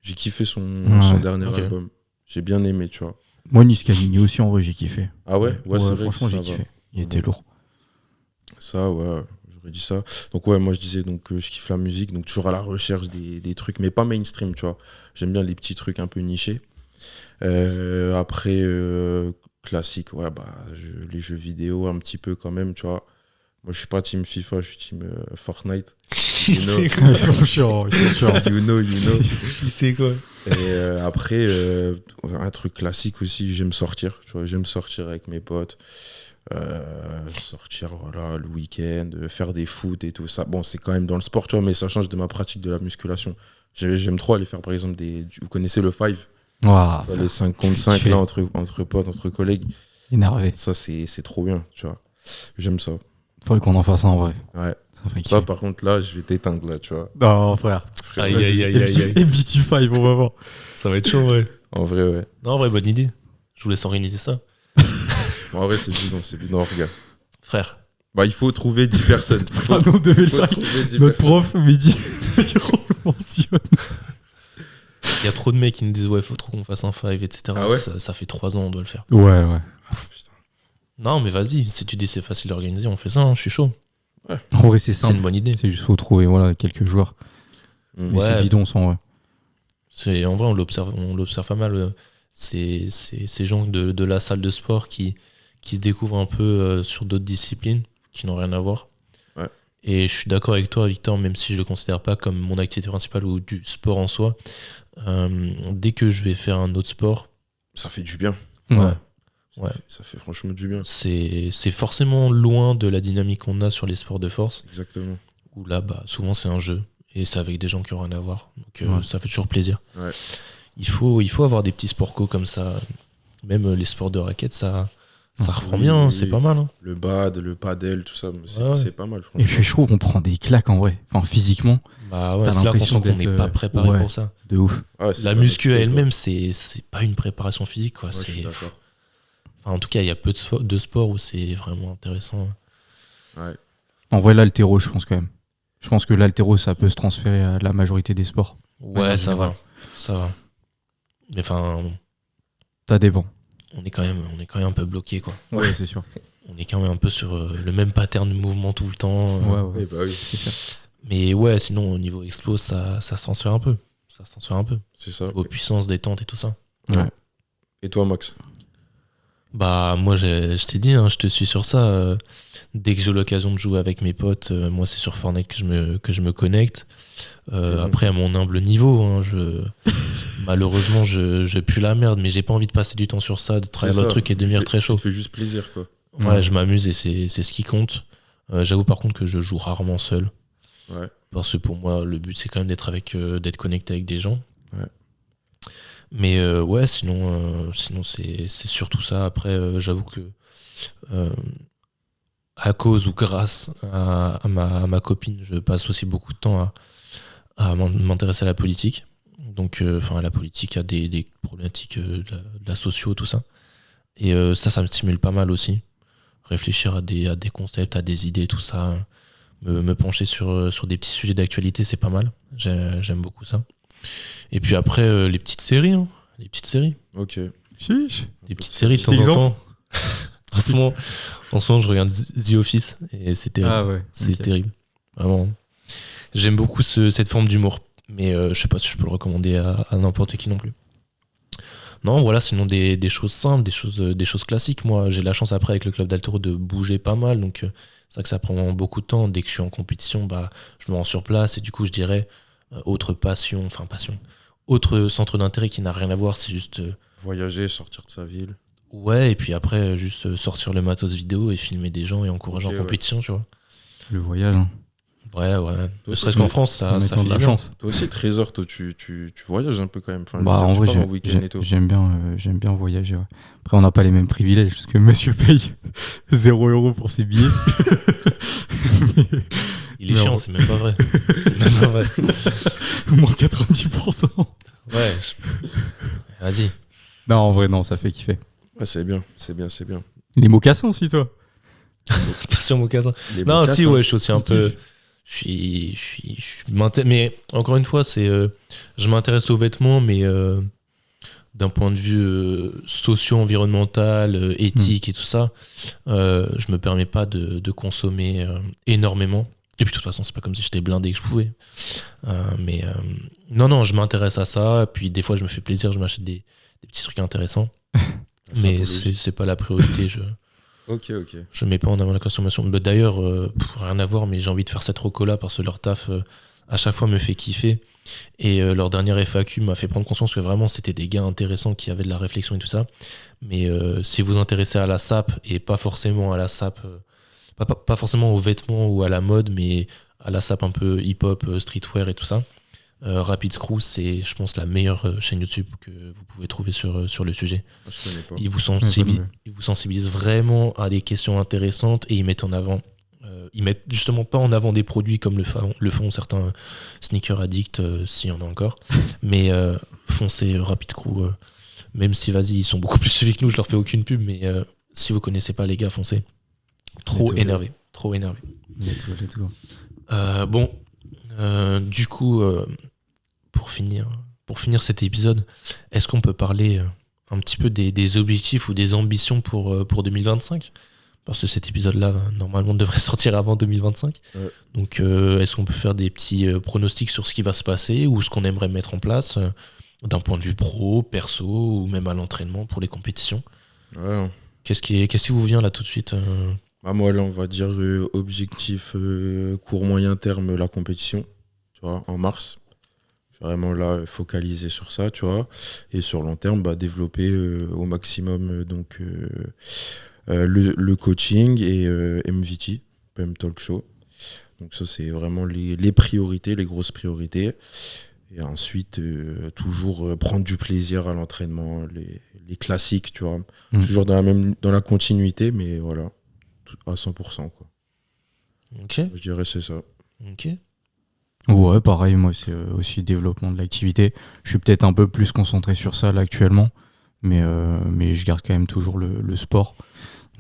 J'ai kiffé son dernier ok. album. J'ai bien aimé, tu vois. Moi, Niskadini aussi, en vrai, j'ai kiffé. Ah ouais, c'est vrai. Franchement, que j'ai ça va. kiffé. Il était lourd. Ça, ouais, j'aurais dit ça. Donc, ouais, moi, je disais donc je kiffe la musique, donc toujours à la recherche des trucs, mais pas mainstream, tu vois. J'aime bien les petits trucs un peu nichés. Après, classique, ouais, bah, les jeux vidéo un petit peu quand même, tu vois. Moi, je suis pas team FIFA, je suis team Fortnite. Il sait know. quoi. Ils sont chiants. You know. Il sait quoi. Et après, un truc classique aussi, j'aime sortir. Tu vois, j'aime sortir avec mes potes. Sortir voilà, le week-end, faire des foot et tout ça. Bon, c'est quand même dans le sport, tu vois, mais ça change de ma pratique de la musculation. J'aime trop aller faire, par exemple, vous connaissez le 5 Waouh, les 5 contre 5 là, entre potes, entre collègues. énervé. Ça, c'est trop bien, tu vois. J'aime ça. Faudrait qu'on en fasse un en vrai. Ouais. Ça ferait Ça, kiffer. par contre, là, je vais t'éteindre, là, tu vois. Non, frère. Aïe, aïe, aïe, aïe, aïe. MVT5, on va voir. Ça va être chaud, ouais. En vrai, ouais. Non, en vrai, bonne idée. Je vous laisse organiser ça. En vrai, c'est bidon, regarde. Frère. Bah, il faut trouver 10 personnes. Ah non, on devait le Faut faire. trouver 10 Notre personnes. prof, Mehdi, il mentionne. Il y a trop de mecs qui nous disent, ouais, faut trop qu'on fasse un 5, etc. Ah ouais Ça fait 3 ans, on doit le faire. Ouais, ouais. Putain. Non, mais vas-y, si tu dis c'est facile d'organiser, on fait ça, hein, je suis chaud. En vrai, c'est C'est une simple. bonne idée. C'est juste faut trouver voilà, quelques joueurs. Mais Ouais. c'est bidon, ça, en vrai. En vrai, on l'observe pas mal. Ces gens de la salle de sport qui se découvrent un peu sur d'autres disciplines qui n'ont rien à voir. Ouais. Et je suis d'accord avec toi, Victor, même si je le considère pas comme mon activité principale ou du sport en soi. Dès que je vais faire un autre sport, Ça fait du bien. ouais, Ça fait franchement du bien. c'est forcément loin de la dynamique qu'on a sur les sports de force, Exactement. où là, bah, souvent c'est un jeu et c'est avec des gens qui n'ont rien à voir. Donc Ouais. ça fait toujours plaisir. Ouais. Il faut avoir des petits sports co comme ça. Même les sports de raquettes, ça reprend Oui, bien, oui, c'est oui. pas mal. Hein. Le bad, le padel, tout ça, Ouais. c'est pas mal, Et franchement. puis je trouve qu'on prend des claques en vrai. Enfin, physiquement, Bah ouais, T'as c'est là qu'on l'impression sent qu'on d'être, n'est pas préparé ouais. pour ça. de ouf. Ah ouais, c'est La pas muscu à mal, elle-même, c'est pas une préparation physique. Quoi. quoi. Ouais, je suis C'est, d'accord. enfin, en tout cas, il y a peu de sports où c'est vraiment intéressant. Ouais. En vrai, l'haltéro, je pense quand même. Je pense que l'haltéro, ça peut se transférer à la majorité des sports. Ouais, en ça général. va. Ça va. Mais enfin, Ça dépend. on est quand même un peu bloqué, quoi. Ouais, c'est sûr. On est quand même un peu sur le même pattern de mouvement tout le temps. Oui, bah oui, Mais ouais, sinon, au niveau explo, ça se transfère un peu. Ça se transfère un peu. c'est ça. Aux puissances, détente et tout ça. Ouais. Et toi, Max? Bah, moi, je t'ai dit, hein, je te suis sur ça. Dès que j'ai l'occasion de jouer avec mes potes, moi, c'est sur Fortnite que je me connecte. C'est bon. Après, à mon humble niveau, hein, malheureusement, je pue la merde, mais j'ai pas envie de passer du temps sur ça, de travailler C'est le ça. truc et de devenir très chaud. Ça fait juste plaisir, quoi. Ouais, je m'amuse et c'est ce qui compte. J'avoue par contre que je joue rarement seul. Ouais. Parce que pour moi, le but c'est quand même d'être connecté avec des gens. Ouais. Mais ouais, sinon c'est surtout ça. Après, j'avoue que à cause ou grâce à ma copine, je passe aussi beaucoup de temps à m'intéresser à la politique. Donc, enfin, à la politique, à des problématiques de la socio, tout ça. Et ça me stimule pas mal aussi. Réfléchir à des concepts, à des idées, tout ça. Me pencher sur des petits sujets d'actualité, c'est pas mal. J'aime beaucoup ça. Et puis après, les petites séries. Hein. Les petites séries. Ok. Chiche. Des petites séries de temps en Exemple. temps. En ce moment, je regarde The Office et c'est terrible. Ah ouais. C'est ok. terrible. Vraiment. J'aime beaucoup cette forme d'humour. Mais je sais pas si je peux le recommander à n'importe qui non plus. Non, voilà, sinon des choses simples, des choses classiques. Moi, j'ai la chance après avec le club d'haltéro de bouger pas mal. Donc, c'est vrai que ça prend beaucoup de temps. Dès que je suis en compétition, bah, je me rends sur place. Et du coup, je dirais, autre passion. Autre centre d'intérêt qui n'a rien à voir. C'est juste... Voyager, sortir de sa ville. ouais, et puis après, juste sortir le matos vidéo et filmer des gens et encourager Ok, en ouais. compétition, tu vois. Le voyage. Hein. Ouais. Ne Toi, serait-ce toi, qu'en France, ça En fait mettant de du la bien. chance. Toi aussi, Trésor, toi, tu voyages un peu quand même. Enfin, je veux Bah, dire, en tu vrai, pars en week-end et tout. j'aime bien voyager. Ouais. Après, on n'a pas les mêmes privilèges parce que monsieur paye 0 € pour ses billets. Il est Mais chiant, en- c'est même pas vrai. C'est même pas vrai. Moins 90%. Ouais. Vas-y. Non, en vrai, non, ça fait kiffer. Ouais, c'est bien. Les mocassins aussi, toi. Pas sur mon casin. Les Non, mocassins. si, ouais, je suis aussi un peu. Mais encore une fois, je m'intéresse aux vêtements, mais d'un point de vue socio-environnemental, éthique et tout ça, je me permets pas de consommer énormément. Et puis de toute façon, c'est pas comme si j'étais blindé et que je pouvais. Non, je m'intéresse à ça. Puis des fois, je me fais plaisir, je m'achète des petits trucs intéressants. Mais symbologie. c'est pas la priorité. Ok. Je mets pas en avant la consommation. Bah, d'ailleurs, rien à voir, mais j'ai envie de faire cette reco-là parce que leur taf, à chaque fois, me fait kiffer. Et leur dernière FAQ m'a fait prendre conscience que vraiment, c'était des gars intéressants qui avaient de la réflexion et tout ça. Mais si vous vous intéressez à la SAP, et pas forcément à la SAP, pas forcément aux vêtements ou à la mode, mais à la SAP un peu hip-hop, streetwear et tout ça, Rapid Screw, c'est, je pense, la meilleure chaîne YouTube que vous pouvez trouver sur le sujet. Je connais pas. Ils vous sensibilisent vraiment à des questions intéressantes et ils mettent en avant. Ils mettent justement pas en avant des produits comme le font certains sneaker addicts, s'il y en a encore. Mais foncez Rapid Crew, même si vas-y, ils sont beaucoup plus suivis que nous, je leur fais aucune pub, mais si vous connaissez pas les gars, foncez. Trop énervé. Let's go. Bon, du coup, pour finir cet épisode, est-ce qu'on peut parler un petit peu des objectifs ou des ambitions pour 2025 ? Parce que cet épisode-là, normalement, devrait sortir avant 2025. Ouais. Donc, est-ce qu'on peut faire des petits pronostics sur ce qui va se passer ou ce qu'on aimerait mettre en place d'un point de vue pro, perso ou même à l'entraînement pour les compétitions ? Ouais. Qu'est-ce qui vous vient là tout de suite Moi, là, on va dire objectif court moyen terme, la compétition, tu vois, en mars. Je suis vraiment là focalisé sur ça, tu vois. Et sur long terme, développer au maximum le coaching et MVT, PM Talk Show. Donc ça, c'est vraiment les priorités, les grosses priorités. Et ensuite, toujours prendre du plaisir à l'entraînement, les classiques, tu vois. Toujours dans la continuité, mais voilà, à 100%, quoi. Ok. Je dirais c'est ça. Ok. Ouais, pareil, moi, c'est aussi le développement de l'activité. Je suis peut-être un peu plus concentré sur ça, là, actuellement. Mais je garde quand même toujours le sport.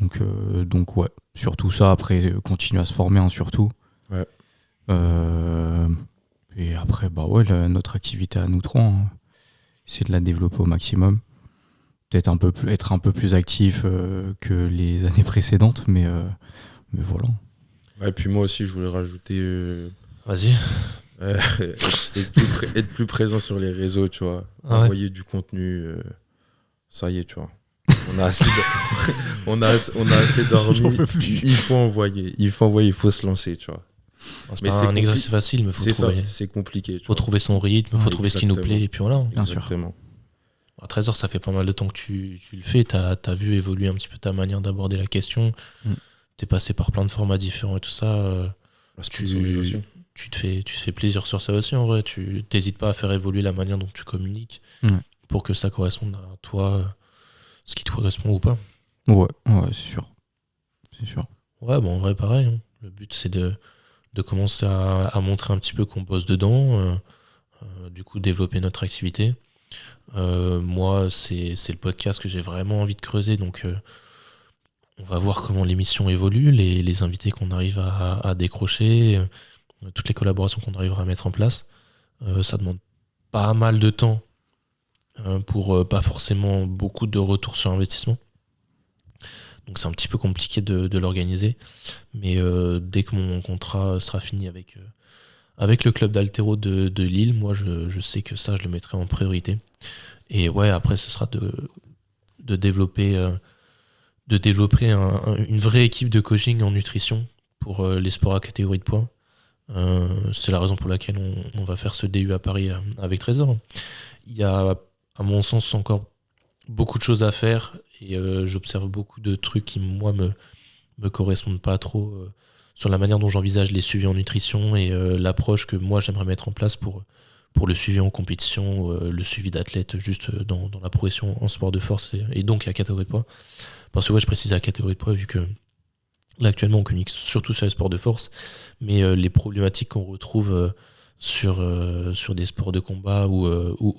Donc ouais, surtout ça, après continuer à se former, hein, surtout. Ouais. Et après, notre activité à nous trois, hein, c'est de la développer au maximum. Peut-être être un peu plus actif que les années précédentes, mais voilà. Et puis moi aussi, je voulais rajouter... Vas-y. être plus présent sur les réseaux, tu vois. Ah ouais. Envoyer du contenu, ça y est, tu vois. On a assez dormi. Il faut envoyer, il faut se lancer, tu vois. C'est pas un exercice facile, mais c'est compliqué. Faut trouver son rythme, faut trouver ce qui nous plaît, et puis voilà. Bien sûr. Exactement. À 13h, ça fait pas mal de temps que tu le fais, t'as vu évoluer un petit peu ta manière d'aborder la question, t'es passé par plein de formats différents et tout ça. Tu te fais plaisir sur ça aussi, en vrai. Tu t'hésites pas à faire évoluer la manière dont tu communiques pour que ça corresponde à toi, ce qui te correspond ou pas. Ouais, c'est sûr. Ouais, en vrai, pareil. Hein. Le but, c'est de commencer à montrer un petit peu qu'on bosse dedans, du coup, développer notre activité. Moi, c'est le podcast que j'ai vraiment envie de creuser, donc on va voir comment l'émission évolue, les invités qu'on arrive à décrocher, toutes les collaborations qu'on arrivera à mettre en place. Ça demande pas mal de temps pour pas forcément beaucoup de retour sur investissement. Donc c'est un petit peu compliqué de l'organiser. Mais dès que mon contrat sera fini avec le club d'haltéro de Lille, moi je sais que ça je le mettrai en priorité. Et ouais, après ce sera de développer une vraie équipe de coaching en nutrition pour les sports à catégorie de poids. C'est la raison pour laquelle on va faire ce DU à Paris avec Trésor. Il y a, à mon sens, encore beaucoup de choses à faire et j'observe beaucoup de trucs qui, moi, me correspondent pas trop sur la manière dont j'envisage les suivis en nutrition et l'approche que moi j'aimerais mettre en place pour le suivi en compétition, le suivi d'athlètes juste dans la progression en sport de force et donc la catégorie de poids. Parce que je précise la catégorie de poids vu que là actuellement on communique surtout sur les sports de force, mais les problématiques qu'on retrouve sur des sports de combat ou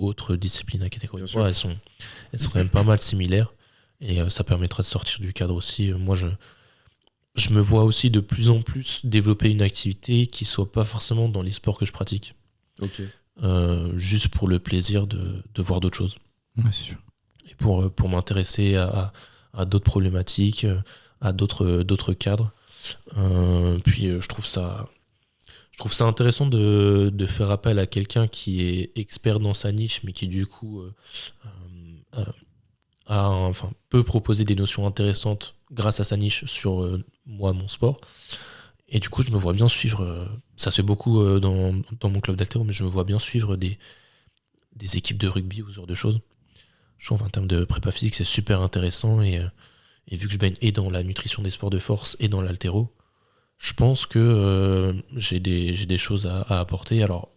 autres disciplines à catégorie de poids, elles sont quand même pas mal similaires et ça permettra de sortir du cadre aussi. Moi je me vois aussi de plus en plus développer une activité qui soit pas forcément dans les sports que je pratique. Ok. Juste pour le plaisir de voir d'autres choses. Ouais, c'est sûr. Et pour m'intéresser à d'autres problématiques, à d'autres cadres. Puis je trouve ça intéressant de faire appel à quelqu'un qui est expert dans sa niche, mais qui du coup peut proposer des notions intéressantes grâce à sa niche sur mon sport. Et du coup, je me vois bien suivre, ça se fait beaucoup dans mon club d'haltéro, mais je me vois bien suivre des équipes de rugby ou ce genre de choses. Je trouve en termes de prépa physique, c'est super intéressant et vu que je baigne et dans la nutrition des sports de force et dans l'haltéro, je pense que j'ai des choses à apporter. Alors,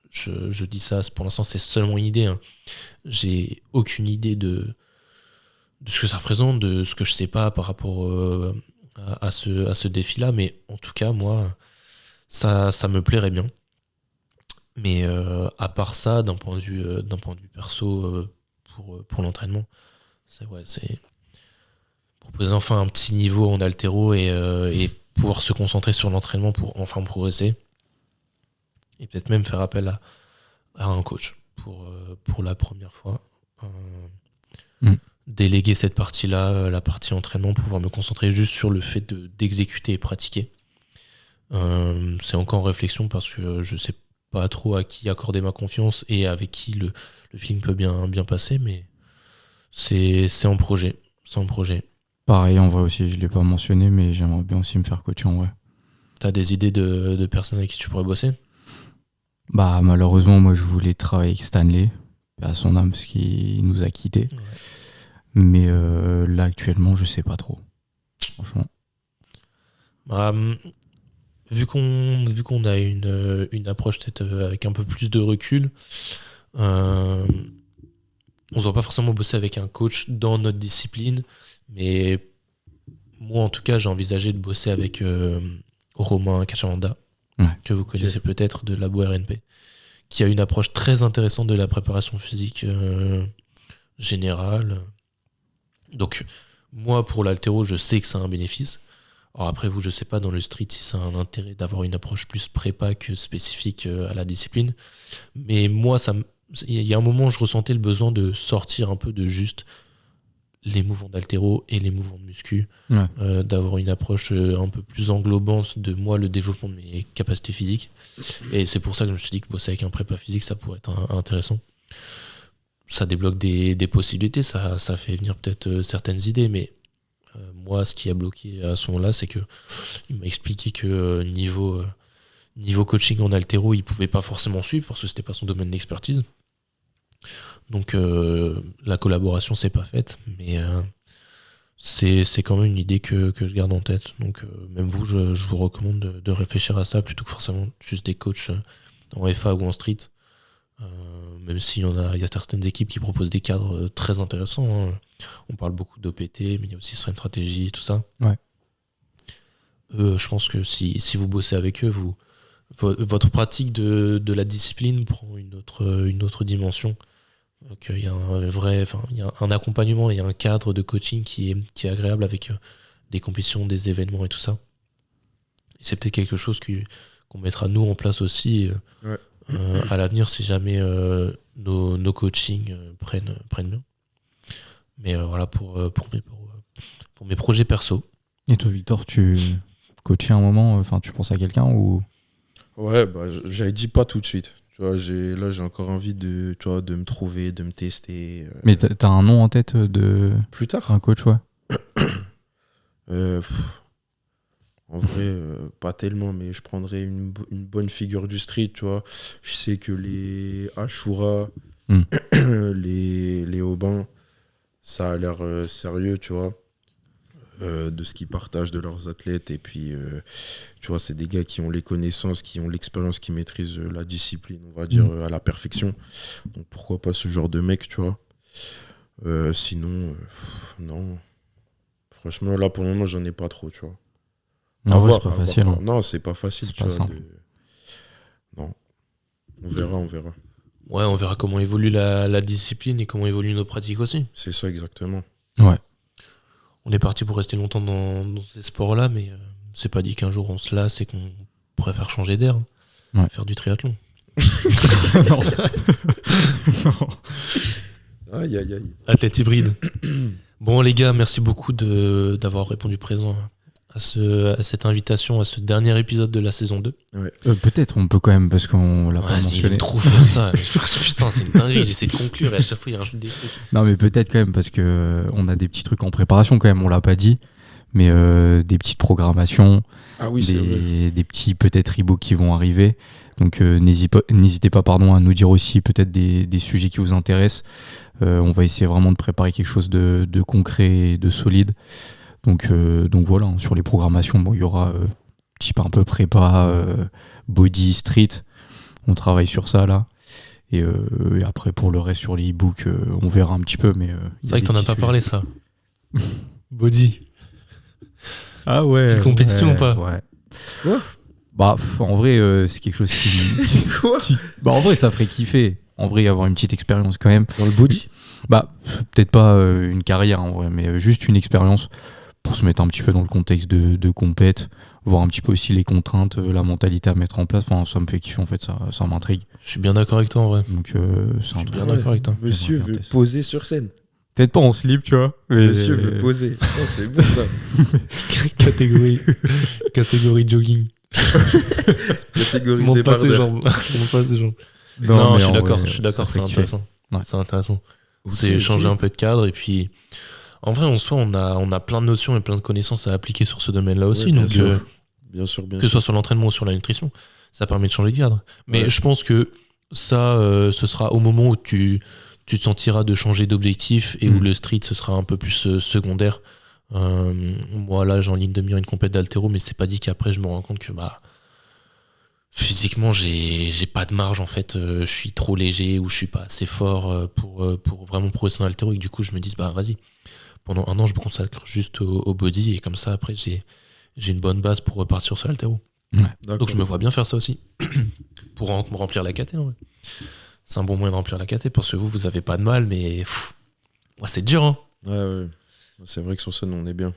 je dis ça, pour l'instant, c'est seulement une idée. Hein. J'ai aucune idée de ce que ça représente, de ce que je sais pas par rapport à ce défi-là, mais en tout cas, moi, ça me plairait bien. Mais à part ça, d'un point de vue perso, pour l'entraînement, c'est proposer enfin un petit niveau en haltéro et pouvoir se concentrer sur l'entraînement pour enfin progresser. Et peut-être même faire appel à un coach pour la première fois. Déléguer cette partie-là, la partie entraînement, pour pouvoir me concentrer juste sur le fait d'exécuter et pratiquer. C'est encore en réflexion parce que je sais pas trop à qui accorder ma confiance et avec qui le film peut bien passer, mais c'est en projet. C'est en projet. Pareil, en vrai aussi, je l'ai pas mentionné, mais j'aimerais bien aussi me faire coacher en vrai. T'as des idées de personnes avec qui tu pourrais bosser ? Bah malheureusement, moi je voulais travailler avec Stanley, à son âme, parce qu'il nous a quittés. Ouais. Mais là actuellement, je sais pas trop. Franchement. Vu qu'on a une approche peut-être avec un peu plus de recul, on ne va pas forcément bosser avec un coach dans notre discipline, mais moi en tout cas j'ai envisagé de bosser avec Romain Cachamanda, que vous connaissez peut-être de Labo RNP, qui a une approche très intéressante de la préparation physique générale. Donc moi pour l'haltéro je sais que c'est un bénéfice. Alors après vous je sais pas dans le street si ça a un intérêt d'avoir une approche plus prépa que spécifique à la discipline, mais moi il y a un moment je ressentais le besoin de sortir un peu de juste les mouvements d'haltéro et les mouvements de muscu, d'avoir une approche un peu plus englobante de moi, le développement de mes capacités physiques, et c'est pour ça que je me suis dit que bosser avec un prépa physique ça pourrait être intéressant. Ça débloque des possibilités, ça fait venir peut-être certaines idées, mais moi ce qui a bloqué à ce moment-là c'est que il m'a expliqué que niveau coaching en haltéro il pouvait pas forcément suivre parce que c'était pas son domaine d'expertise. Donc la collaboration s'est pas faite, mais c'est quand même une idée que je garde en tête. Donc même vous, je vous recommande de réfléchir à ça plutôt que forcément juste des coachs en FA ou en street. Même s'il y a certaines équipes qui proposent des cadres très intéressants. Hein. On parle beaucoup d'OPT, mais il y a aussi Strength Strategy et tout ça. Ouais. Je pense que si vous bossez avec eux, votre pratique de la discipline prend une autre dimension. Donc il y a il y a un accompagnement, il y a un cadre de coaching qui est agréable avec des compétitions, des événements et tout ça. Et c'est peut-être quelque chose qu'on mettra nous en place aussi à l'avenir si jamais nos coachings prennent bien. Mais voilà pour mes projets perso. Et toi Victor, tu coachais un moment, tu penses à quelqu'un ou... Ouais, j'avais dit pas tout de suite. Tu vois, j'ai encore envie de me trouver, de me tester. Mais t'as un nom en tête de... Plus tard. Un coach, ouais. En vrai, pas tellement, mais je prendrais une bonne figure du street, tu vois. Je sais que les Ashura, les Aubins, ça a l'air sérieux, tu vois. De ce qu'ils partagent de leurs athlètes, et puis tu vois, c'est des gars qui ont les connaissances, qui ont l'expérience, qui maîtrisent la discipline, on va dire à la perfection. Donc pourquoi pas ce genre de mec, tu vois. Sinon non, franchement là pour le moment j'en ai pas trop, tu vois. Non, c'est pas facile. Hein. Non, c'est pas facile, c'est tu pas vois. Non, on verra. Ouais, on verra comment évolue la discipline et comment évoluent nos pratiques aussi. C'est ça exactement. Ouais. On est parti pour rester longtemps dans ces sports-là, mais c'est pas dit qu'un jour on se lasse et qu'on préfère changer d'air. Hein. Faire du triathlon. Non. Non. Aïe. Athlète hybride. Bon les gars, merci beaucoup d'avoir répondu présent à cette invitation, à ce dernier épisode de la saison 2? Peut-être, on peut quand même, parce qu'on l'a pas Vas-y, il mentionné. aime trop faire ça. Putain, c'est une dinguerie. J'essaie de conclure et à chaque fois, il rajoute des trucs. Non, mais peut-être quand même, parce que on a des petits trucs en préparation quand même, on l'a pas dit, mais des petites programmations, Ah oui, c'est vrai. des petits peut-être e-books qui vont arriver. Donc n'hésitez pas à nous dire aussi peut-être des sujets qui vous intéressent. On va essayer vraiment de préparer quelque chose de concret et de solide. Donc voilà, hein, sur les programmations, bon, il y aura type un peu prépa, body, street. On travaille sur ça là. Et après, pour le reste sur les e-books, on verra un petit peu. Mais C'est vrai que t'en as pas parlé, ça. Body. Ah ouais. Petite compétition ou pas? Ouais. Quoi? Bah, en vrai, c'est quelque chose qui. Quoi? Bah, en vrai, ça ferait kiffer. En vrai, avoir une petite expérience quand même. Dans le body? Bah, peut-être pas une carrière en vrai, mais juste une expérience pour se mettre un petit peu dans le contexte de compète, voir un petit peu aussi les contraintes, la mentalité à mettre en place. Enfin, ça me fait kiffer en fait, ça m'intrigue. Je suis bien d'accord avec toi en vrai. Donc, c'est un Je suis truc. bien d'accord avec toi. Monsieur J'aimerais veut bien tester. poser sur scène. Peut-être pas en slip, tu vois. Mais... Monsieur veut poser. Oh, c'est bon ça. Catégorie jogging. Catégorie Monte pas ses débardeur. jambes. Monte pas ses jambes. Non, mais je suis en d'accord. vrai, Je suis d'accord. ça C'est ferait kiffer. intéressant. Ouais. C'est intéressant. Ok, C'est ok. changer un peu de cadre et puis. En vrai, en soi, on a plein de notions et plein de connaissances à appliquer sur ce domaine-là aussi. Ouais, bien donc, sûr. Bien sûr, bien que ce sûr. soit sur l'entraînement ou sur la nutrition, ça permet de changer de cadre. Mais Ouais. je pense que ça, ce sera au moment où tu te sentiras de changer d'objectif et où le street, ce sera un peu plus secondaire. Moi, là, j'ai en ligne de mire une compète d'haltéro, mais c'est pas dit qu'après, je me rends compte que physiquement, j'ai pas de marge, en fait. Je suis trop léger ou je suis pas assez fort pour vraiment progresser en haltéro. Et que du coup, je me dis, vas-y, pendant un an, je me consacre juste au body et comme ça, après, j'ai une bonne base pour repartir sur l'haltéro. D'accord. Donc je me vois bien faire ça aussi. Pour me remplir la KT, en vrai. C'est un bon moyen de remplir la KT parce que vous avez pas de mal, mais ouais, c'est dur, hein. Ouais. C'est vrai que sur scène, on est bien.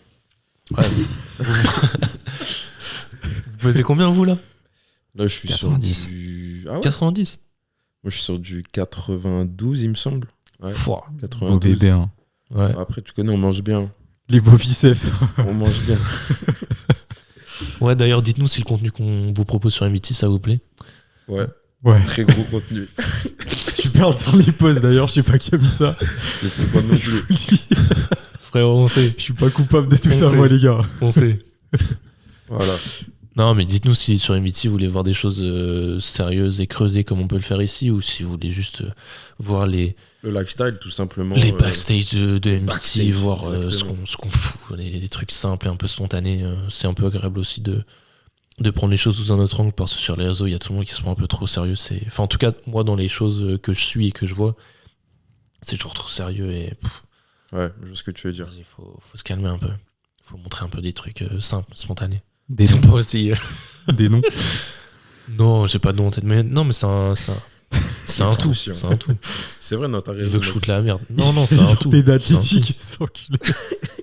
Ouais. Vous pesez combien, vous, là? Là, je suis 90. sur du... Ah ouais? 90. Moi, je suis sur du 92, il me semble. Ouais, Fouah. 92. Beau bébé, hein. Ouais. Après, tu connais, on mange bien. Les beaux biceps. On mange bien. Ouais, d'ailleurs, dites-nous si le contenu qu'on vous propose sur MVT, ça vous plaît. Ouais, Ouais. très gros contenu. Super le dernier post d'ailleurs, je sais pas qui a mis ça. Je sais pas non plus. Frérot, on sait. Je suis pas coupable de tout On ça, sait. moi, les gars. On sait. Voilà. Non, mais dites-nous si sur MVT, vous voulez voir des choses sérieuses et creusées comme on peut le faire ici, ou si vous voulez juste voir les Le lifestyle, tout simplement. backstage de MVT, backstage, voir exactement. ce qu'on fout, des trucs simples et un peu spontanés. C'est un peu agréable aussi de prendre les choses sous un autre angle, parce que sur les réseaux, il y a tout le monde qui se prend un peu trop sérieux. Enfin, en tout cas, moi, dans les choses que je suis et que je vois, c'est toujours trop sérieux et Ouais, je vois ce que tu veux dire. il faut se calmer un peu. Il faut montrer un peu des trucs simples, spontanés. Des C'est noms. pas aussi. Des noms. Non, j'ai pas de nom en tête, mais non, mais c'est un tout. chiant. C'est un tout. C'est vrai, non, t'as Il raison. veut que je mec. foute la merde. Non, c'est un tout. T'es C'est un d'athlétique, c'est enculé. tout.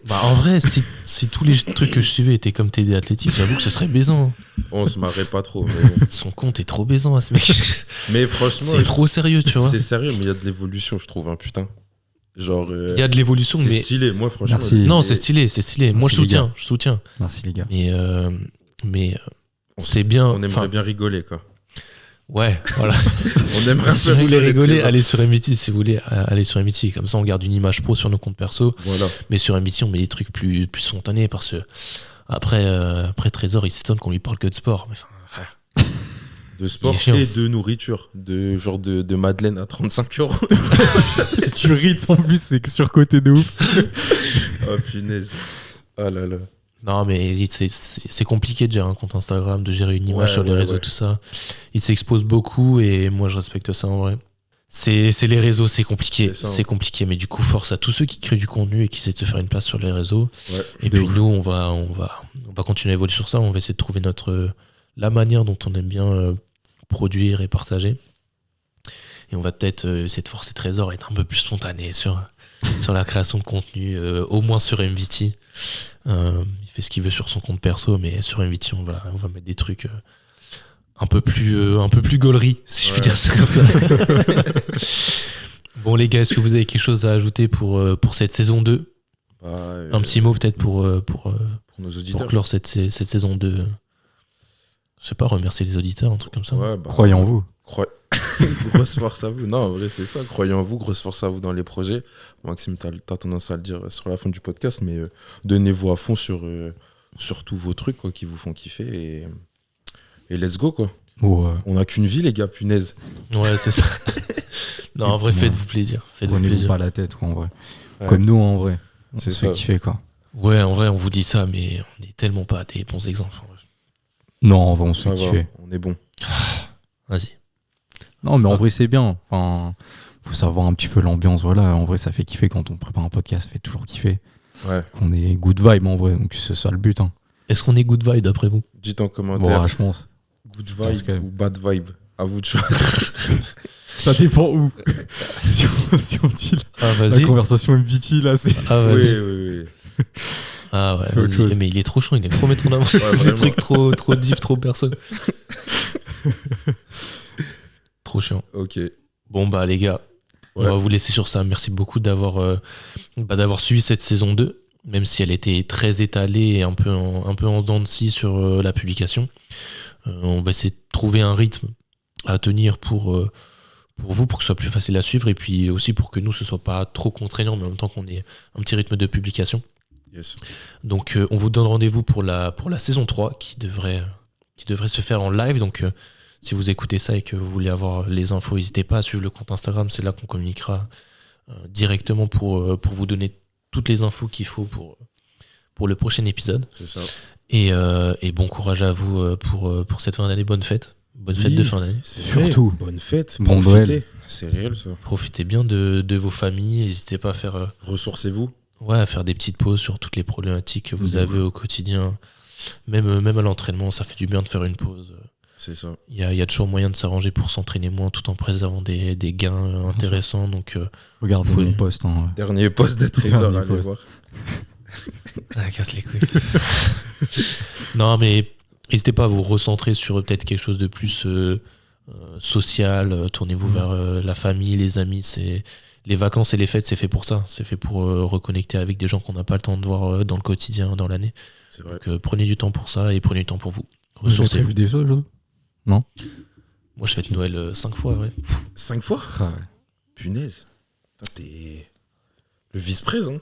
En vrai, si tous les trucs que je suivais étaient comme TD athlétique, j'avoue que ce serait baisant. On se marrait pas trop. Mais, bon. Son compte est trop baisant à ce mec. Mais franchement, C'est trop sérieux, tu vois. c'est sérieux, mais il y a de l'évolution, je trouve, hein, putain. Genre. Il y a de l'évolution, c'est mais. stylé, moi, franchement. Merci. Non, c'est stylé, c'est stylé. Moi, Merci, je soutiens. Merci, les gars. Mais On c'est bien. On aimerait Enfin, bien rigoler, quoi. Ouais, voilà. On aimerait un Si peu vous voulez rigoler, très allez sur MVT. Si vous voulez, allez sur MVT. Comme ça, on garde une image pro sur nos comptes perso. Voilà. Mais sur MVT, on met des trucs plus spontanés parce que après Trésor, il s'étonne qu'on lui parle que de sport. Mais enfin, De sport Il est chiant. et de nourriture. De genre de Madeleine à 35 €. Tu ris en plus, c'est surcoté de ouf. Oh punaise. Ah là là. non, mais c'est compliqué de gérer un compte Instagram, de gérer une image Ouais, sur les ouais, réseaux, ouais. tout ça. Il s'expose beaucoup et moi, je respecte ça en vrai. C'est les réseaux, c'est compliqué. C'est ça, hein. C'est compliqué, mais du coup, force à tous ceux qui créent du contenu et qui essaient de se faire une place sur les réseaux. Ouais. Et De puis ouf. nous, on va continuer à évoluer sur ça. On va essayer de trouver la manière dont on aime bien produire et partager. Et on va peut-être essayer de forcer Trésor à être un peu plus spontané sur la création de contenu, au moins sur MVT. Il fait ce qu'il veut sur son compte perso, mais sur MVT, on va mettre des trucs un peu plus gaulerie, si je puis Ouais. dire ça comme ça. Bon les gars, est-ce que vous avez quelque chose à ajouter pour cette saison 2 Bah, Un petit mot peut-être pour nos auditeurs. pour clore cette saison 2. Je sais pas, remercier les auditeurs, un truc comme ça. Ouais, bah, Croyez en vous. grosse force à vous. Non, en vrai, c'est ça. Croyez en vous, grosse force à vous dans les projets. Maxime, t'as tendance à le dire sur la fin du podcast, mais donnez-vous à fond sur tous vos trucs quoi, qui vous font kiffer et let's go quoi. Ouais. On n'a qu'une vie les gars, punaise. Ouais, c'est ça. Non, en vrai, faites-vous plaisir. Faites-vous Prenez-vous plaisir. pas la tête, quoi, en vrai. Ouais. Comme nous, en vrai. C'est C'est ça ça. qui fait, quoi. Ouais, en vrai, on vous dit ça, mais on est tellement pas des bons exemples. En vrai. Non, en vrai, on se Ça fait va, kiffer. on est bon. Vas-y. Non, mais en vrai, c'est bien. Enfin, faut savoir un petit peu l'ambiance. Voilà, en vrai, ça fait kiffer quand on prépare un podcast. Ça fait toujours kiffer. Ouais. Qu'on est good vibe, en vrai. Donc, c'est ça le but. Hein. Est-ce qu'on est good vibe d'après vous? Dites en Bon, commentaire, ouais, je pense. good pense que- vibe ou bad vibe. À vous de choisir. Ça dépend où. si on dit Ah, la vas-y. conversation MVT, là, c'est. Ah, Oui, vas-y. oui, oui. Ah, ouais, C'est autre vas-y. chose. Mais il est trop chaud, il aime trop mettre en avant vraiment. des trucs trop deep, trop personne. Trop chiant. Ok. Bon, bah, les gars, on Ouais. va vous laisser sur ça. Merci beaucoup d'avoir suivi cette saison 2, même si elle était très étalée et un peu en dents de scie sur la publication. On va essayer de trouver un rythme à tenir pour vous, pour que ce soit plus facile à suivre, et puis aussi pour que nous, ce soit pas trop contraignant, mais en même temps qu'on ait un petit rythme de publication. Yes. Donc, on vous donne rendez-vous pour la saison 3 qui devrait se faire en live. Donc, si vous écoutez ça et que vous voulez avoir les infos, n'hésitez pas à suivre le compte Instagram. C'est là qu'on communiquera directement pour vous donner toutes les infos qu'il faut pour le prochain épisode. C'est ça. Et bon courage à vous pour cette fin d'année. Bonne fête. Bonne fête Oui. de fin d'année. C'est Surtout. vrai. Bonne fête. Bon Profitez. Noël. C'est réel ça. Profitez bien de vos familles. N'hésitez pas à faire, Ressourcez-vous. à faire des petites pauses sur toutes les problématiques que vous avez au quotidien. Même à l'entraînement, ça fait du bien de faire une pause. C'est ça. Il y a toujours moyen de s'arranger pour s'entraîner moins tout en préservant des gains intéressants. Donc, Regardez Oui. mon poste. Hein. Dernier poste de Trésor, Dernier allez poste. voir. casse les couilles. Non, mais n'hésitez pas à vous recentrer sur peut-être quelque chose de plus social. Tournez-vous vers la famille, les amis. Les vacances et les fêtes, c'est fait pour ça. C'est fait pour reconnecter avec des gens qu'on n'a pas le temps de voir dans le quotidien, dans l'année. C'est vrai. Donc, prenez du temps pour ça et prenez du temps pour vous. Vous avez Ressourcez-vous. prévu des choses, aujourd'hui Moi, je fête Noël 5 fois, ouais. 5 fois. Ah ouais. Punaise. Putain, t'es le vice-président.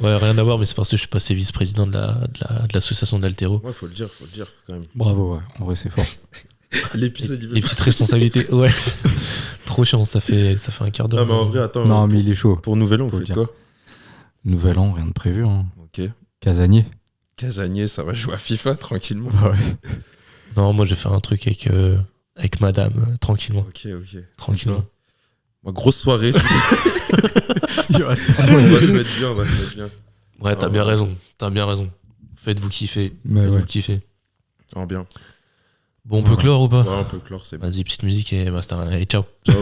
Ouais, rien à voir, mais c'est parce que je suis passé vice-président de l'association d'Altéro. Ouais, faut le dire quand même. Bravo, ouais. En vrai, c'est fort. L'épisode, il veut Les petites responsabilités, ouais. Trop chiant, ça fait un quart d'heure. Non, mais en vrai, attends. Non, mais il est chaud. Pour Nouvel An, on Faut le fait dire. quoi? Nouvel an, rien de prévu. Hein. Ok. Casanier. Casanier, ça va jouer à FIFA tranquillement. Bah ouais. Non, moi, j'ai fait un truc avec madame, tranquillement. Ok. Tranquillement. Moi, grosse soirée. Il va se- on va se mettre bien. Ouais, t'as bien raison. Faites-vous kiffer. Mais Faites-vous ouais. kiffer. En bien. Bon, on peut clore ou pas? Ouais, on peut clore, c'est bon. Vas-y, petite musique et basta. Allez, ciao. Ciao.